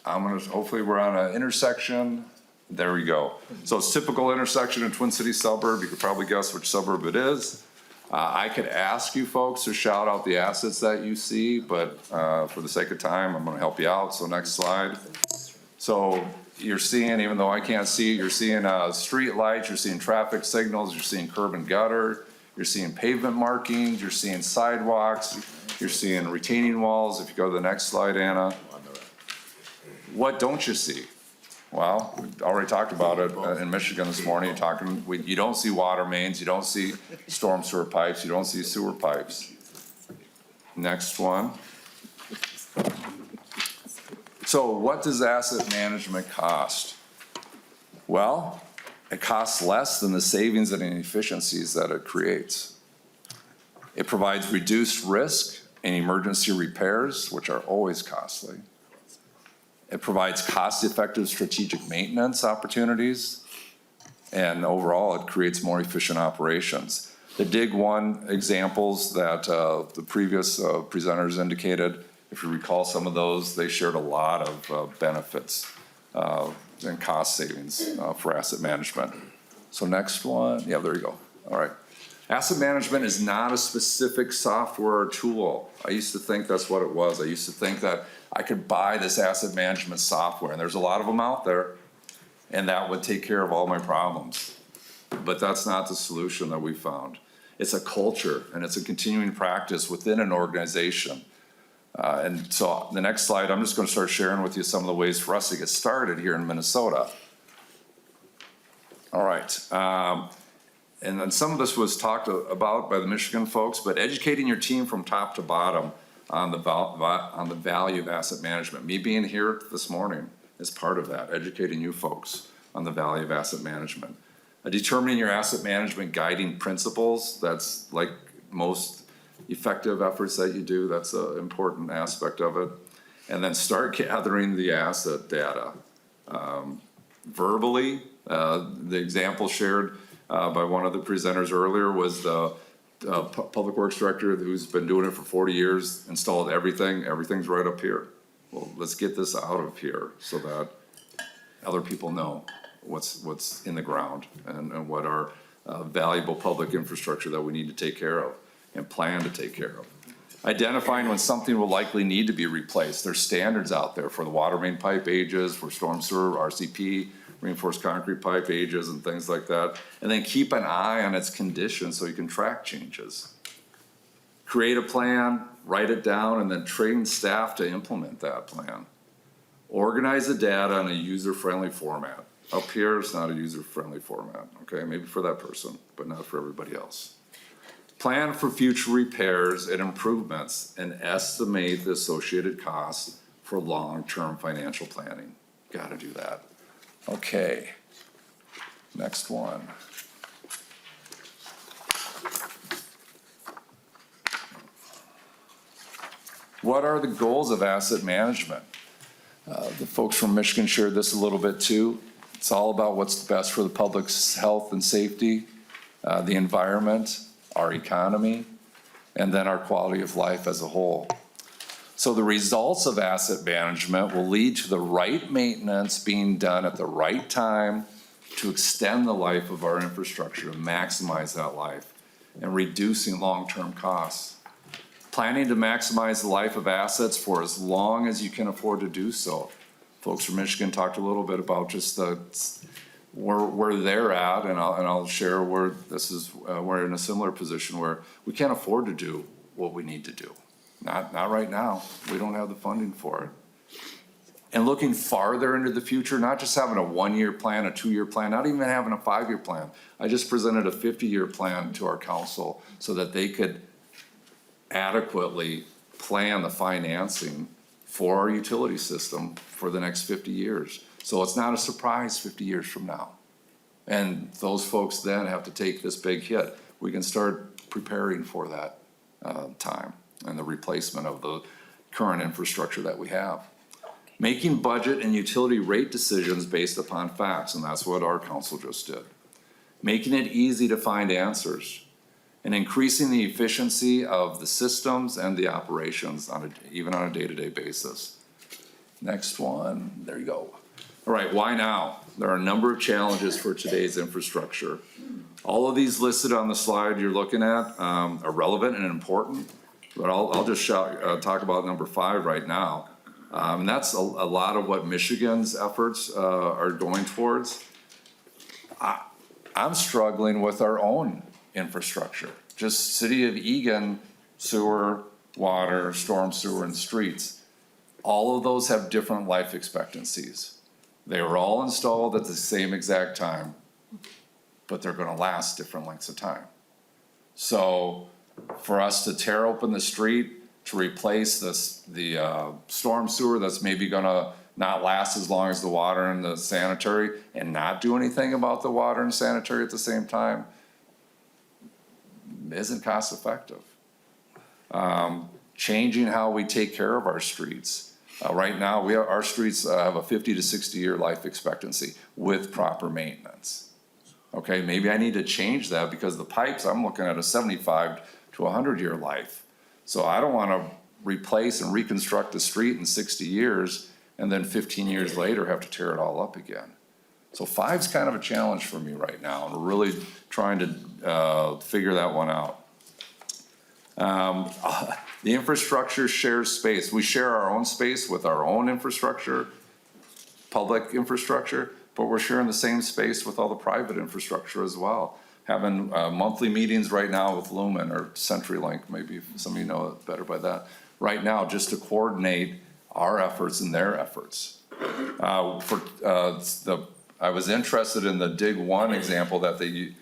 Speaker 9: Hopefully we're on an intersection. There we go. So it's typical intersection in Twin Cities suburb. You could probably guess which suburb it is. I could ask you folks to shout out the assets that you see, but for the sake of time, I'm gonna help you out. So next slide. So you're seeing, even though I can't see, you're seeing street lights, you're seeing traffic signals, you're seeing curb and gutter, you're seeing pavement markings, you're seeing sidewalks, you're seeing retaining walls. If you go to the next slide, Anna. What don't you see? Well, we already talked about it in Michigan this morning. You don't see water mains, you don't see storm sewer pipes, you don't see sewer pipes. Next one. So what does asset management cost? Well, it costs less than the savings and efficiencies that it creates. It provides reduced risk in emergency repairs, which are always costly. It provides cost-effective strategic maintenance opportunities, and overall, it creates more efficient operations. The Dig One examples that the previous presenters indicated, if you recall some of those, they shared a lot of benefits and cost savings for asset management. So next one, yeah, there you go. All right. Asset management is not a specific software or tool. I used to think that's what it was. I used to think that I could buy this asset management software, and there's a lot of them out there, and that would take care of all my problems. But that's not the solution that we found. It's a culture, and it's a continuing practice within an organization. And so the next slide, I'm just going to start sharing with you some of the ways for us to get started here in Minnesota. All right. And then some of this was talked about by the Michigan folks, but educating your team from top to bottom on the value of asset management. Me being here this morning is part of that, educating you folks on the value of asset management. Determining your asset management guiding principles, that's like most effective efforts that you do, that's an important aspect of it. And then start gathering the asset data. Verbally, the example shared by one of the presenters earlier was the Public Works Director who's been doing it for 40 years, installed everything's right up here. Well, let's get this out of here so that other people know what's in the ground and what are valuable public infrastructure that we need to take care of and plan to take care of. Identifying when something will likely need to be replaced. There's standards out there for the water main pipe ages, for storm sewer, RCP, reinforced concrete pipe ages and things like that. And then keep an eye on its condition so you can track changes. Create a plan, write it down, and then train staff to implement that plan. Organize the data in a user-friendly format. Up here, it's not a user-friendly format, okay? Maybe for that person, but not for everybody else. Plan for future repairs and improvements and estimate the associated costs for long-term financial planning. Gotta do that. Okay. Next one. What are the goals of asset management? The folks from Michigan shared this a little bit too. It's all about what's best for the public's health and safety, the environment, our economy, and then our quality of life as a whole. So the results of asset management will lead to the right maintenance being done at the right time to extend the life of our infrastructure, to maximize that life, and reducing long-term costs. Planning to maximize the life of assets for as long as you can afford to do so. Folks from Michigan talked a little bit about just where they're at, and I'll share where this is. We're in a similar position where we can't afford to do what we need to do. Not right now. We don't have the funding for it. And looking farther into the future, not just having a 1-year plan, a 2-year plan, not even having a 5-year plan. I just presented a 50-year plan to our council so that they could adequately plan the financing for our utility system for the next 50 years. So it's not a surprise 50 years from now. And those folks then have to take this big hit. We can start preparing for that time and the replacement of the current infrastructure that we have. Making budget and utility rate decisions based upon facts, and that's what our council just did. Making it easy to find answers, and increasing the efficiency of the systems and the operations even on a day-to-day basis. Next one, there you go. All right, why now? There are a number of challenges for today's infrastructure. All of these listed on the slide you're looking at are relevant and important, but I'll just talk about number 5 right now. And that's a lot of what Michigan's efforts are going towards. I'm struggling with our own infrastructure. Just City of Egan, sewer, water, storm sewer, and streets. All of those have different life expectancies. They were all installed at the same exact time, but they're gonna last different lengths of time. So for us to tear open the street to replace the storm sewer that's maybe gonna not last as long as the water and the sanitary and not do anything about the water and sanitary at the same time isn't cost effective. Changing how we take care of our streets. Right now, our streets have a 50 to 60 year life expectancy with proper maintenance. Okay, maybe I need to change that because the pipes, I'm looking at a 75 to 100 year life. So I don't want to replace and reconstruct the street in 60 years and then 15 years later have to tear it all up again. So 5's kind of a challenge for me right now, and we're really trying to figure that one out. The infrastructure shares space. We share our own space with our own infrastructure, public infrastructure, but we're sharing the same space with all the private infrastructure as well. Having monthly meetings right now with Lumen or CenturyLink, maybe some of you know it better by that, right now just to coordinate our efforts and their efforts. I was interested in the Dig 1 example that they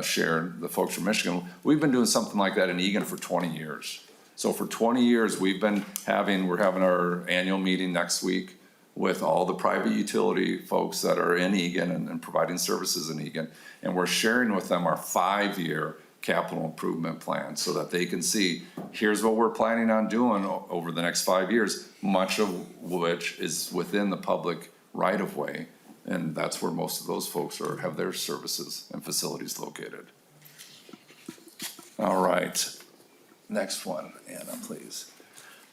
Speaker 9: shared, the folks from Michigan. We've been doing something like that in Egan for 20 years. So for 20 years, we're having our annual meeting next week with all the private utility folks that are in Egan and providing services in Egan. And we're sharing with them our 5-year capital improvement plan so that they can see, here's what we're planning on doing over the next 5 years, much of which is within the public right of way. And that's where most of those folks have their services and facilities located. All right, next one, Anna, please.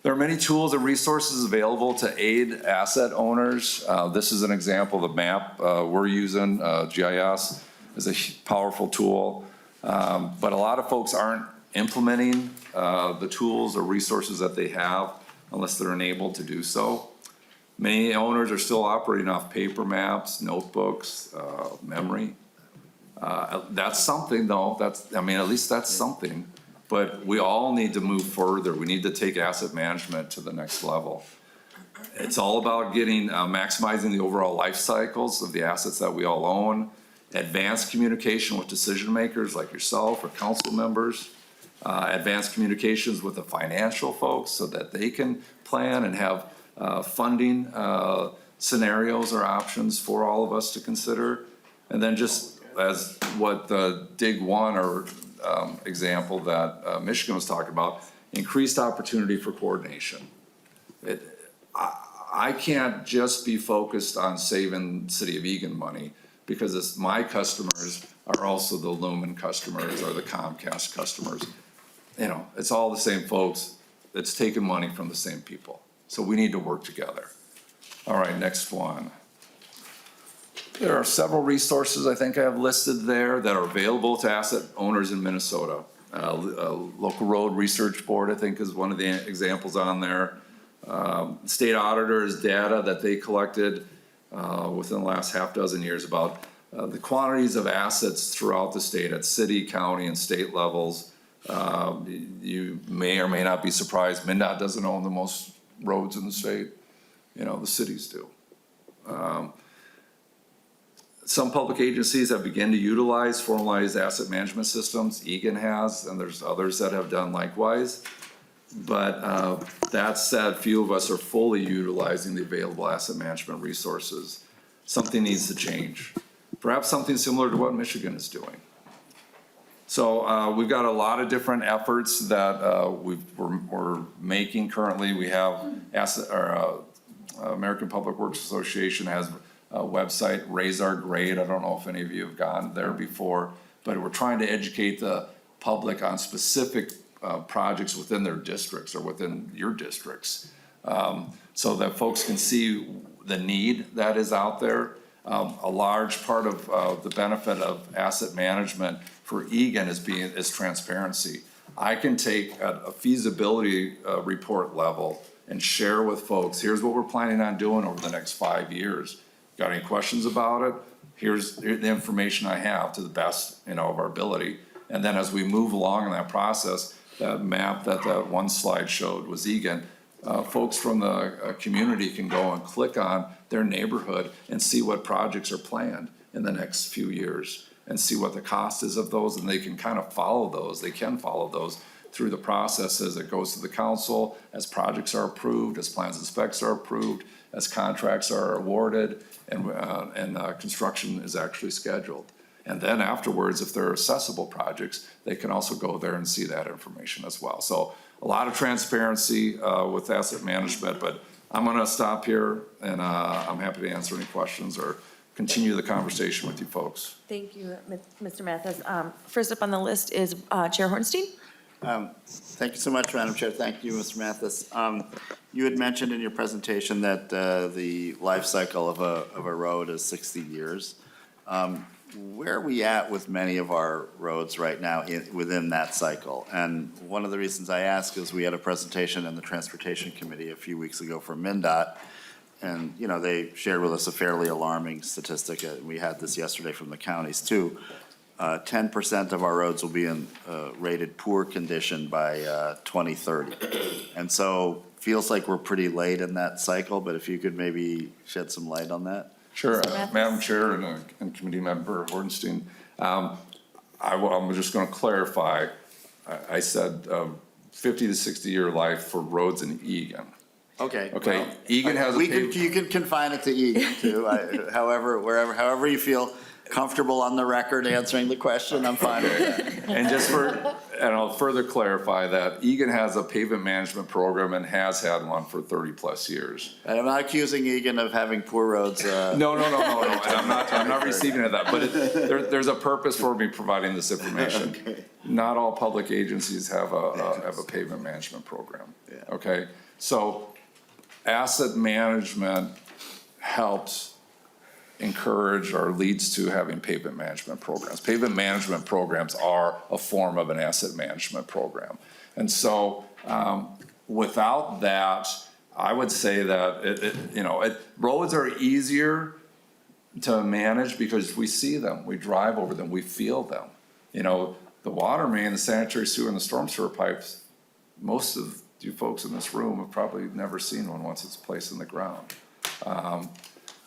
Speaker 9: There are many tools and resources available to aid asset owners. This is an example of the map we're using. GIS is a powerful tool, but a lot of folks aren't implementing the tools or resources that they have unless they're enabled to do so. Many owners are still operating off paper maps, notebooks, memory. That's something though, at least that's something. but we all need to move further. We need to take asset management to the next level. It's all about getting, maximizing the overall life cycles of the assets that we all own, advanced communication with decision makers like yourself or council members, advanced communications with the financial folks so that they can plan and have funding scenarios or options for all of us to consider. And then just as what the Dig One or example that Michigan was talking about, increased opportunity for coordination. I can't just be focused on saving City of Eagan money because it's my customers are also the Lumen customers or the Comcast customers. You know, it's all the same folks. It's taking money from the same people. So we need to work together. All right, next one. There are several resources I think I have listed there that are available to asset owners in Minnesota. Local Road Research Board, I think, is one of the examples on there. State auditors' data that they collected within the last half dozen years about the quantities of assets throughout the state at city, county, and state levels. You may or may not be surprised, MnDOT doesn't own the most roads in the state. You know, the cities do. Some public agencies have begun to utilize formalized asset management systems. Eagan has, and there's others that have done likewise. But that said, few of us are fully utilizing the available asset management resources. Something needs to change. Perhaps something similar to what Michigan is doing. So we've got a lot of different efforts that we're making currently. We have American Public Works Association has a website, Raise Our Grade. I don't know if any of you have gone there before, but we're trying to educate the public on specific projects within their districts or within your districts, so that folks can see the need that is out there. A large part of the benefit of asset management for Eagan is transparency. I can take a feasibility report level and share with folks, here's what we're planning on doing over the next 5 years. Got any questions about it? Here's the information I have to the best, of our ability. And then as we move along in that process, that map that one slide showed was Eagan. Folks from the community can go and click on their neighborhood and see what projects are planned in the next few years and see what the cost is of those, and they can kind of follow those. They can follow those through the process as it goes to the council, as projects are approved, as plans and specs are approved, as contracts are awarded, and construction is actually scheduled. And then afterwards, if they're accessible projects, they can also go there and see that information as well. So a lot of transparency with asset management, but I'm gonna stop here and I'm happy to answer any questions or continue the conversation with you folks.
Speaker 1: Thank you, Mr. Mathis. First up on the list is Chair Hornstein.
Speaker 8: Thank you so much, Madam Chair. Thank you, Mr. Mathis. You had mentioned in your presentation that the life cycle of a road is 60 years. Where are we at with many of our roads right now within that cycle? And one of the reasons I ask is we had a presentation in the Transportation Committee a few weeks ago from MnDOT, and they shared with us a fairly alarming statistic. We had this yesterday from the counties too. 10% of our roads will be in rated poor condition by 2030. And so feels like we're pretty late in that cycle, but if you could maybe shed some light on that.
Speaker 9: Sure, Madam Chair and Committee Member Hornstein. I'm just going to clarify. I said 50 to 60-year life for roads in Eagan.
Speaker 8: Okay.
Speaker 9: Okay.
Speaker 8: Well,
Speaker 9: Eagan has
Speaker 8: you can confine it to Eagan too. However you feel comfortable on the record answering the question, I'm fine with that.
Speaker 9: And I'll further clarify that Eagan has a pavement management program and has had one for 30+ years.
Speaker 8: And I'm not accusing Eagan of having poor roads.
Speaker 9: No. And I'm not receiving of that, but there's a purpose for me providing this information.
Speaker 8: Okay.
Speaker 9: Not all public agencies have a pavement management program.
Speaker 8: Yeah.
Speaker 9: Okay, so asset management helps encourage or leads to having pavement management programs. Pavement management programs are a form of an asset management program. And so without that, I would say that roads are easier to manage because we see them, we drive over them, we feel them. the water main, the sanitary sewer, and the storm sewer pipes, most of you folks in this room have probably never seen one once it's placed in the ground.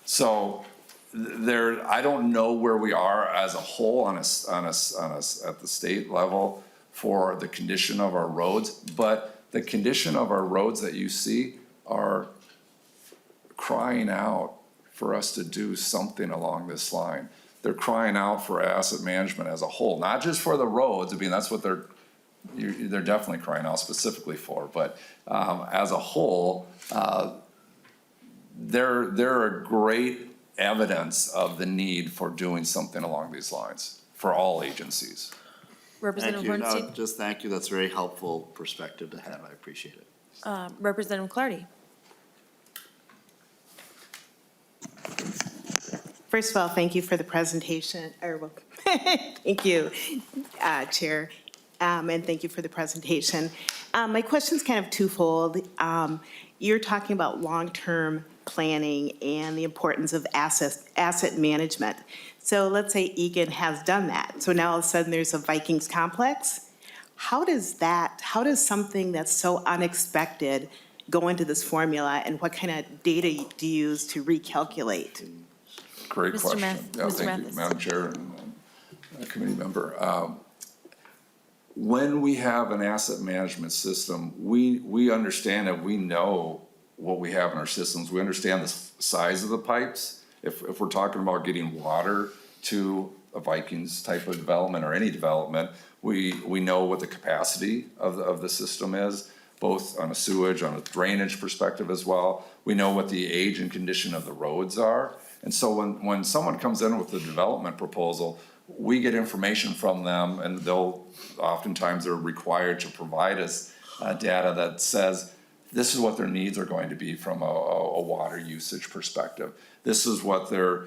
Speaker 9: So there, I don't know where we are as a whole at the state level for the condition of our roads, but the condition of our roads that you see are crying out for us to do something along this line. They're crying out for asset management as a whole, not just for the roads. I mean, that's what they're definitely crying out specifically for, but as a whole, they're a great evidence of the need for doing something along these lines for all agencies.
Speaker 1: Representative
Speaker 8: Thank you.
Speaker 1: Hornstein?
Speaker 8: No, just thank you. That's a very helpful perspective to have. I appreciate it.
Speaker 1: Representative Clardy?
Speaker 10: First of all, thank you for the presentation, thank you, Chair, and thank you for the presentation. My question's kind of twofold. You're talking about long-term planning and the importance of asset management. So let's say Egan has done that. So now all of a sudden there's a Vikings complex. How does something that's so unexpected go into this formula, and what kind of data do you use to recalculate?
Speaker 9: Great
Speaker 1: Mr.
Speaker 9: question. Yeah,
Speaker 1: Mr.
Speaker 9: thank you,
Speaker 1: Mathis.
Speaker 9: Madam Chair and committee member. When we have an asset management system, we understand that we know what we have in our systems. We understand the size of the pipes. If we're talking about getting water to a Vikings type of development or any development, we know what the capacity of the system is, both on a sewage, on a drainage perspective as well. We know what the age and condition of the roads are. And so when someone comes in with a development proposal, we get information from them, and oftentimes they're required to provide us data that says, this is what their needs are going to be from a water usage perspective. This is what their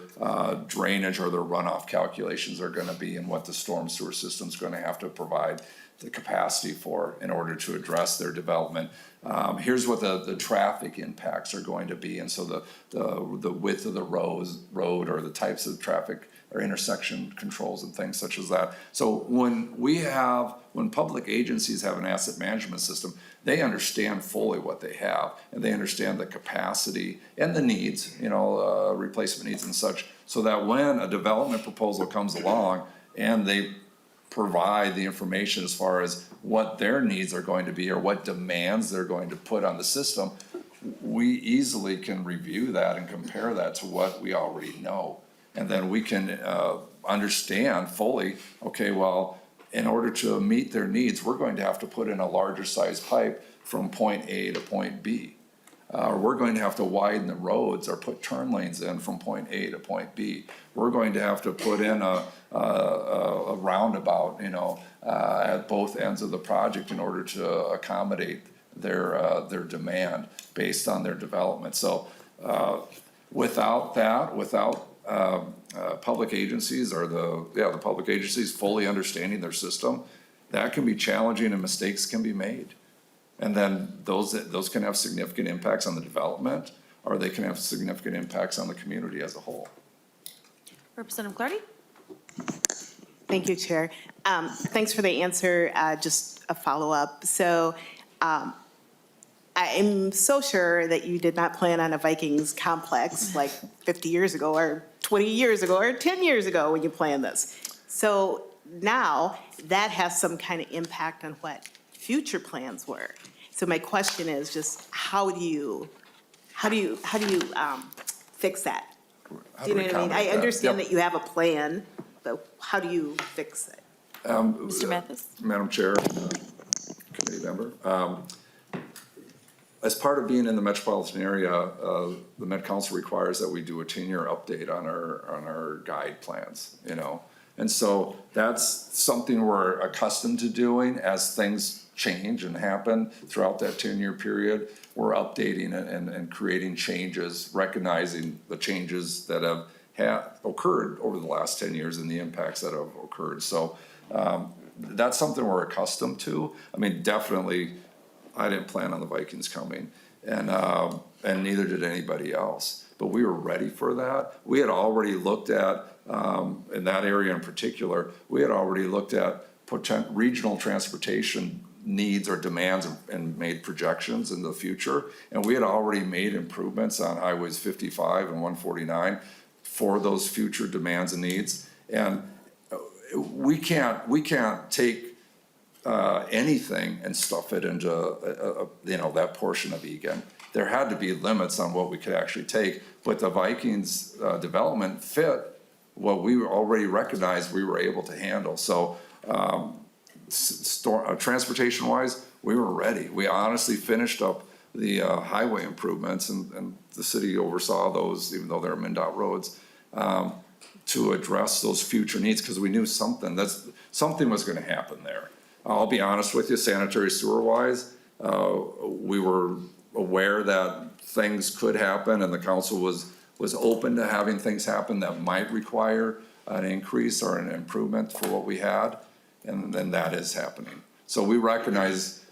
Speaker 9: drainage or their runoff calculations are gonna be, and what the storm sewer system's gonna have to provide the capacity for in order to address their development. Here's what the traffic impacts are going to be, and so the width of the road or the types of traffic or intersection controls and things such as that. So when public agencies have an asset management system, they understand fully what they have, and they understand the capacity and the needs, replacement needs and such, so that when a development proposal comes along and they provide the information as far as what their needs are going to be or what demands they're going to put on the system, we easily can review that and compare that to what we already know. And then we can understand fully, okay, well, in order to meet their needs, we're going to have to put in a larger size pipe from point A to point B. We're going to have to widen the roads or put turn lanes in from point A to point B. We're going to have to put in a roundabout, at both ends of the project in order to accommodate their demand based on their development. So without public agencies or the public agencies fully understanding their system, that can be challenging and mistakes can be made. And then those can have significant impacts on the development, or they can have significant impacts on the community as a whole.
Speaker 1: Representative Clardy?
Speaker 10: Thank you, Chair. Thanks for the answer. Just a follow-up. So I am so sure that you did not plan on a Vikings complex like 50 years ago or 20 years ago or 10 years ago when you planned this. So now that has some kind of impact on what future plans were. So my question is just how do you fix that? Do you know what I mean? I understand that you have a plan, but how do you fix it?
Speaker 1: Mr. Mathis?
Speaker 9: Madam Chair, committee member, as part of being in the metropolitan area, the Met Council requires that we do a 10-year update on our guide plans, And so that's something we're accustomed to doing as things change and happen throughout that 10-year period. We're updating it and creating changes, recognizing the changes that have occurred over the last 10 years and the impacts that have occurred. So that's something we're accustomed to. I mean, definitely, I didn't plan on the Vikings coming, and neither did anybody else. But we were ready for that. We had already looked at, in that area in particular, we had already looked at regional transportation needs or demands and made projections in the future. And we had already made improvements on highways 55 and 149 for those future demands and needs. And we can't take anything and stuff it into, that portion of Egan. There had to be limits on what we could actually take, but the Vikings development fit what we already recognized we were able to handle. So transportation-wise, we were ready. We honestly finished up the highway improvements, and the city oversaw those, even though they're MnDOT roads, to address those future needs, because we knew something was gonna happen there. I'll be honest with you, sanitary sewer-wise, we were aware that things could happen, and the council was open to having things happen that might require an increase or an improvement for what we had, and then that is happening. So we recognize,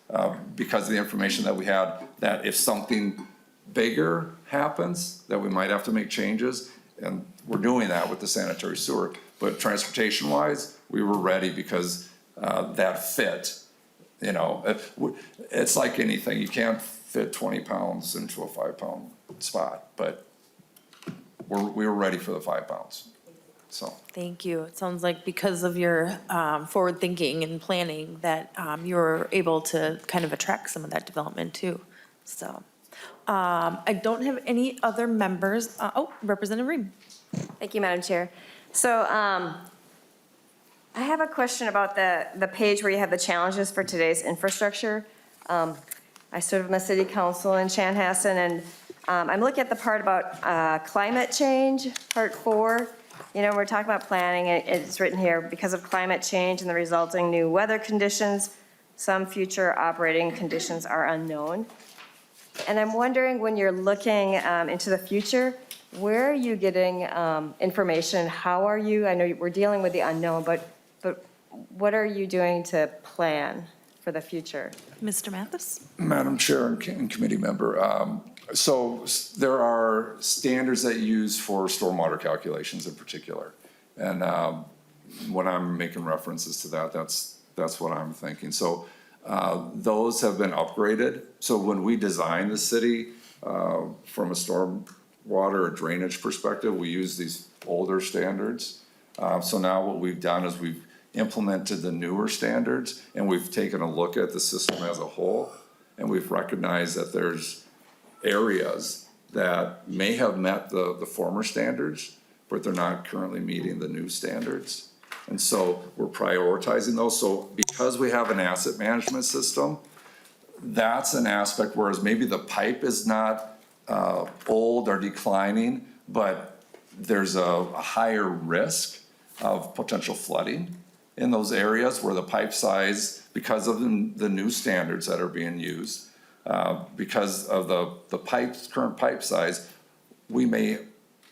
Speaker 9: because of the information that we had, that if something bigger happens, that we might have to make changes, and we're doing that with the sanitary sewer. But transportation-wise, we were ready because that fit. It's like anything, you can't fit 20 pounds into a 5-pound spot, but we were ready for the 5 pounds, so.
Speaker 1: Thank you. It sounds like because of your forward thinking and planning that you were able to kind of attract some of that development too. So I don't have any other members. Representative Ream.
Speaker 11: Thank you, Madam Chair. So I have a question about the page where you have the challenges for today's infrastructure. I serve in the city council in Chanhassen, and I'm looking at the part about climate change, part 4. We're talking about planning, it's written here, because of climate change and the resulting new weather conditions, some future operating conditions are unknown. And I'm wondering, when you're looking into the future, where are you getting information? How are you, I know we're dealing with the unknown, but what are you doing to plan for the future?
Speaker 1: Mr. Mathis?
Speaker 9: Madam Chair and committee member, so there are standards that you use for stormwater calculations in particular. And when I'm making references to that, that's what I'm thinking. So those have been upgraded. So when we design the city from a stormwater or drainage perspective, we use these older standards. So now what we've done is we've implemented the newer standards, and we've taken a look at the system as a whole, and we've recognized that there's areas that may have met the former standards, but they're not currently meeting the new standards. And so we're prioritizing those. So because we have an asset management system, that's an aspect, whereas maybe the pipe is not old or declining, but there's a higher risk of potential flooding in those areas where the pipe size, because of the new standards that are being used, because of the current pipe size, we may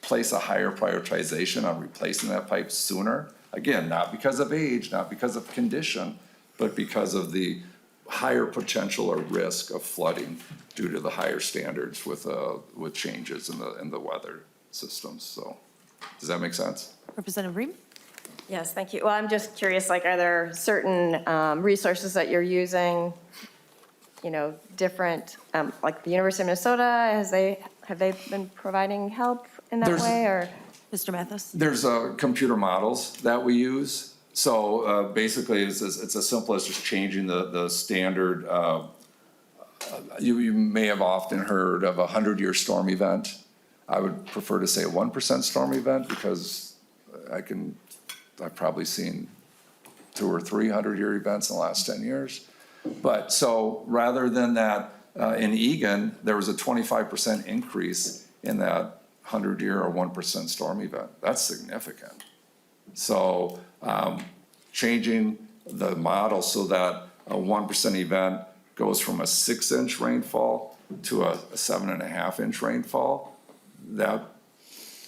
Speaker 9: place a higher prioritization on replacing that pipe sooner. Again, not because of age, not because of condition, but because of the higher potential or risk of flooding due to the higher standards with changes in the weather systems. So, does that make sense?
Speaker 1: Representative Ream?
Speaker 11: Yes, thank you. Well, I'm just curious, are there certain resources that you're using, different, like the University of Minnesota, have they been providing help in that way, or?
Speaker 1: Mr. Mathis?
Speaker 9: There's computer models that we use. So basically, it's as simple as just changing the standard. You may have often heard of a 100-year storm event. I would prefer to say a 1% storm event, because I've probably seen 2 or 3 100-year events in the last 10 years. But so rather than that, in Egan, there was a 25% increase in that 100-year or 1% storm event. That's significant. So changing the model so that a 1% event goes from a 6-inch rainfall to a 7.5-inch rainfall, that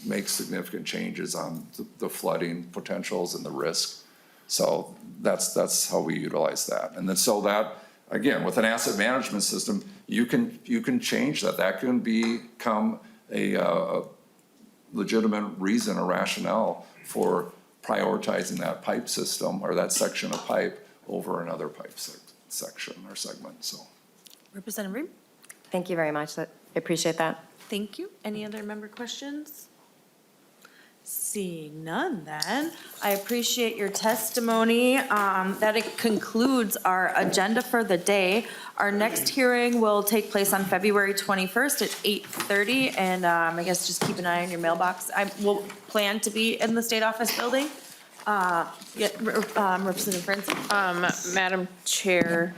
Speaker 9: makes significant changes on the flooding potentials and the risk. So that's how we utilize that. And then so that, again, with an asset management system, you can change that. That can become a legitimate reason or rationale for prioritizing that pipe system or that section of pipe over another pipe section or segment, so.
Speaker 1: Representative Reed?
Speaker 11: Thank you very much. I appreciate that.
Speaker 1: Thank you. Any other member questions? Seeing none then, I appreciate your testimony. That it concludes our agenda for the day. Our next hearing will take place on February 21st at 8:30, and I guess just keep an eye on your mailbox. I will plan to be in the State Office building. Representative Francis?
Speaker 12: Madam Chair,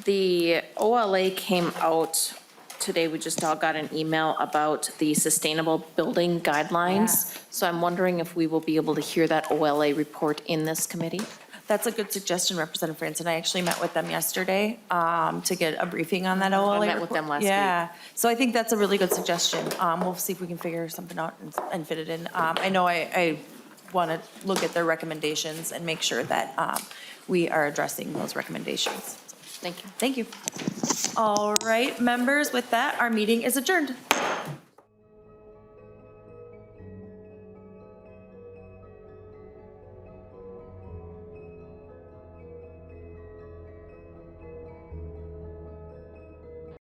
Speaker 12: the OLA came out today. We just all got an email about the sustainable building guidelines. So I'm wondering if we will be able to hear that OLA report in this committee?
Speaker 1: That's a good suggestion, Representative Francis. I actually met with them yesterday to get a briefing on that OLA
Speaker 12: I met with
Speaker 1: report.
Speaker 12: them last week.
Speaker 1: Yeah, so I think that's a really good suggestion. We'll see if we can figure something out and fit it in. I know I want to look at their recommendations and make sure that we are addressing those recommendations.
Speaker 12: Thank you.
Speaker 1: Thank you. All right, members, with that, our meeting is adjourned.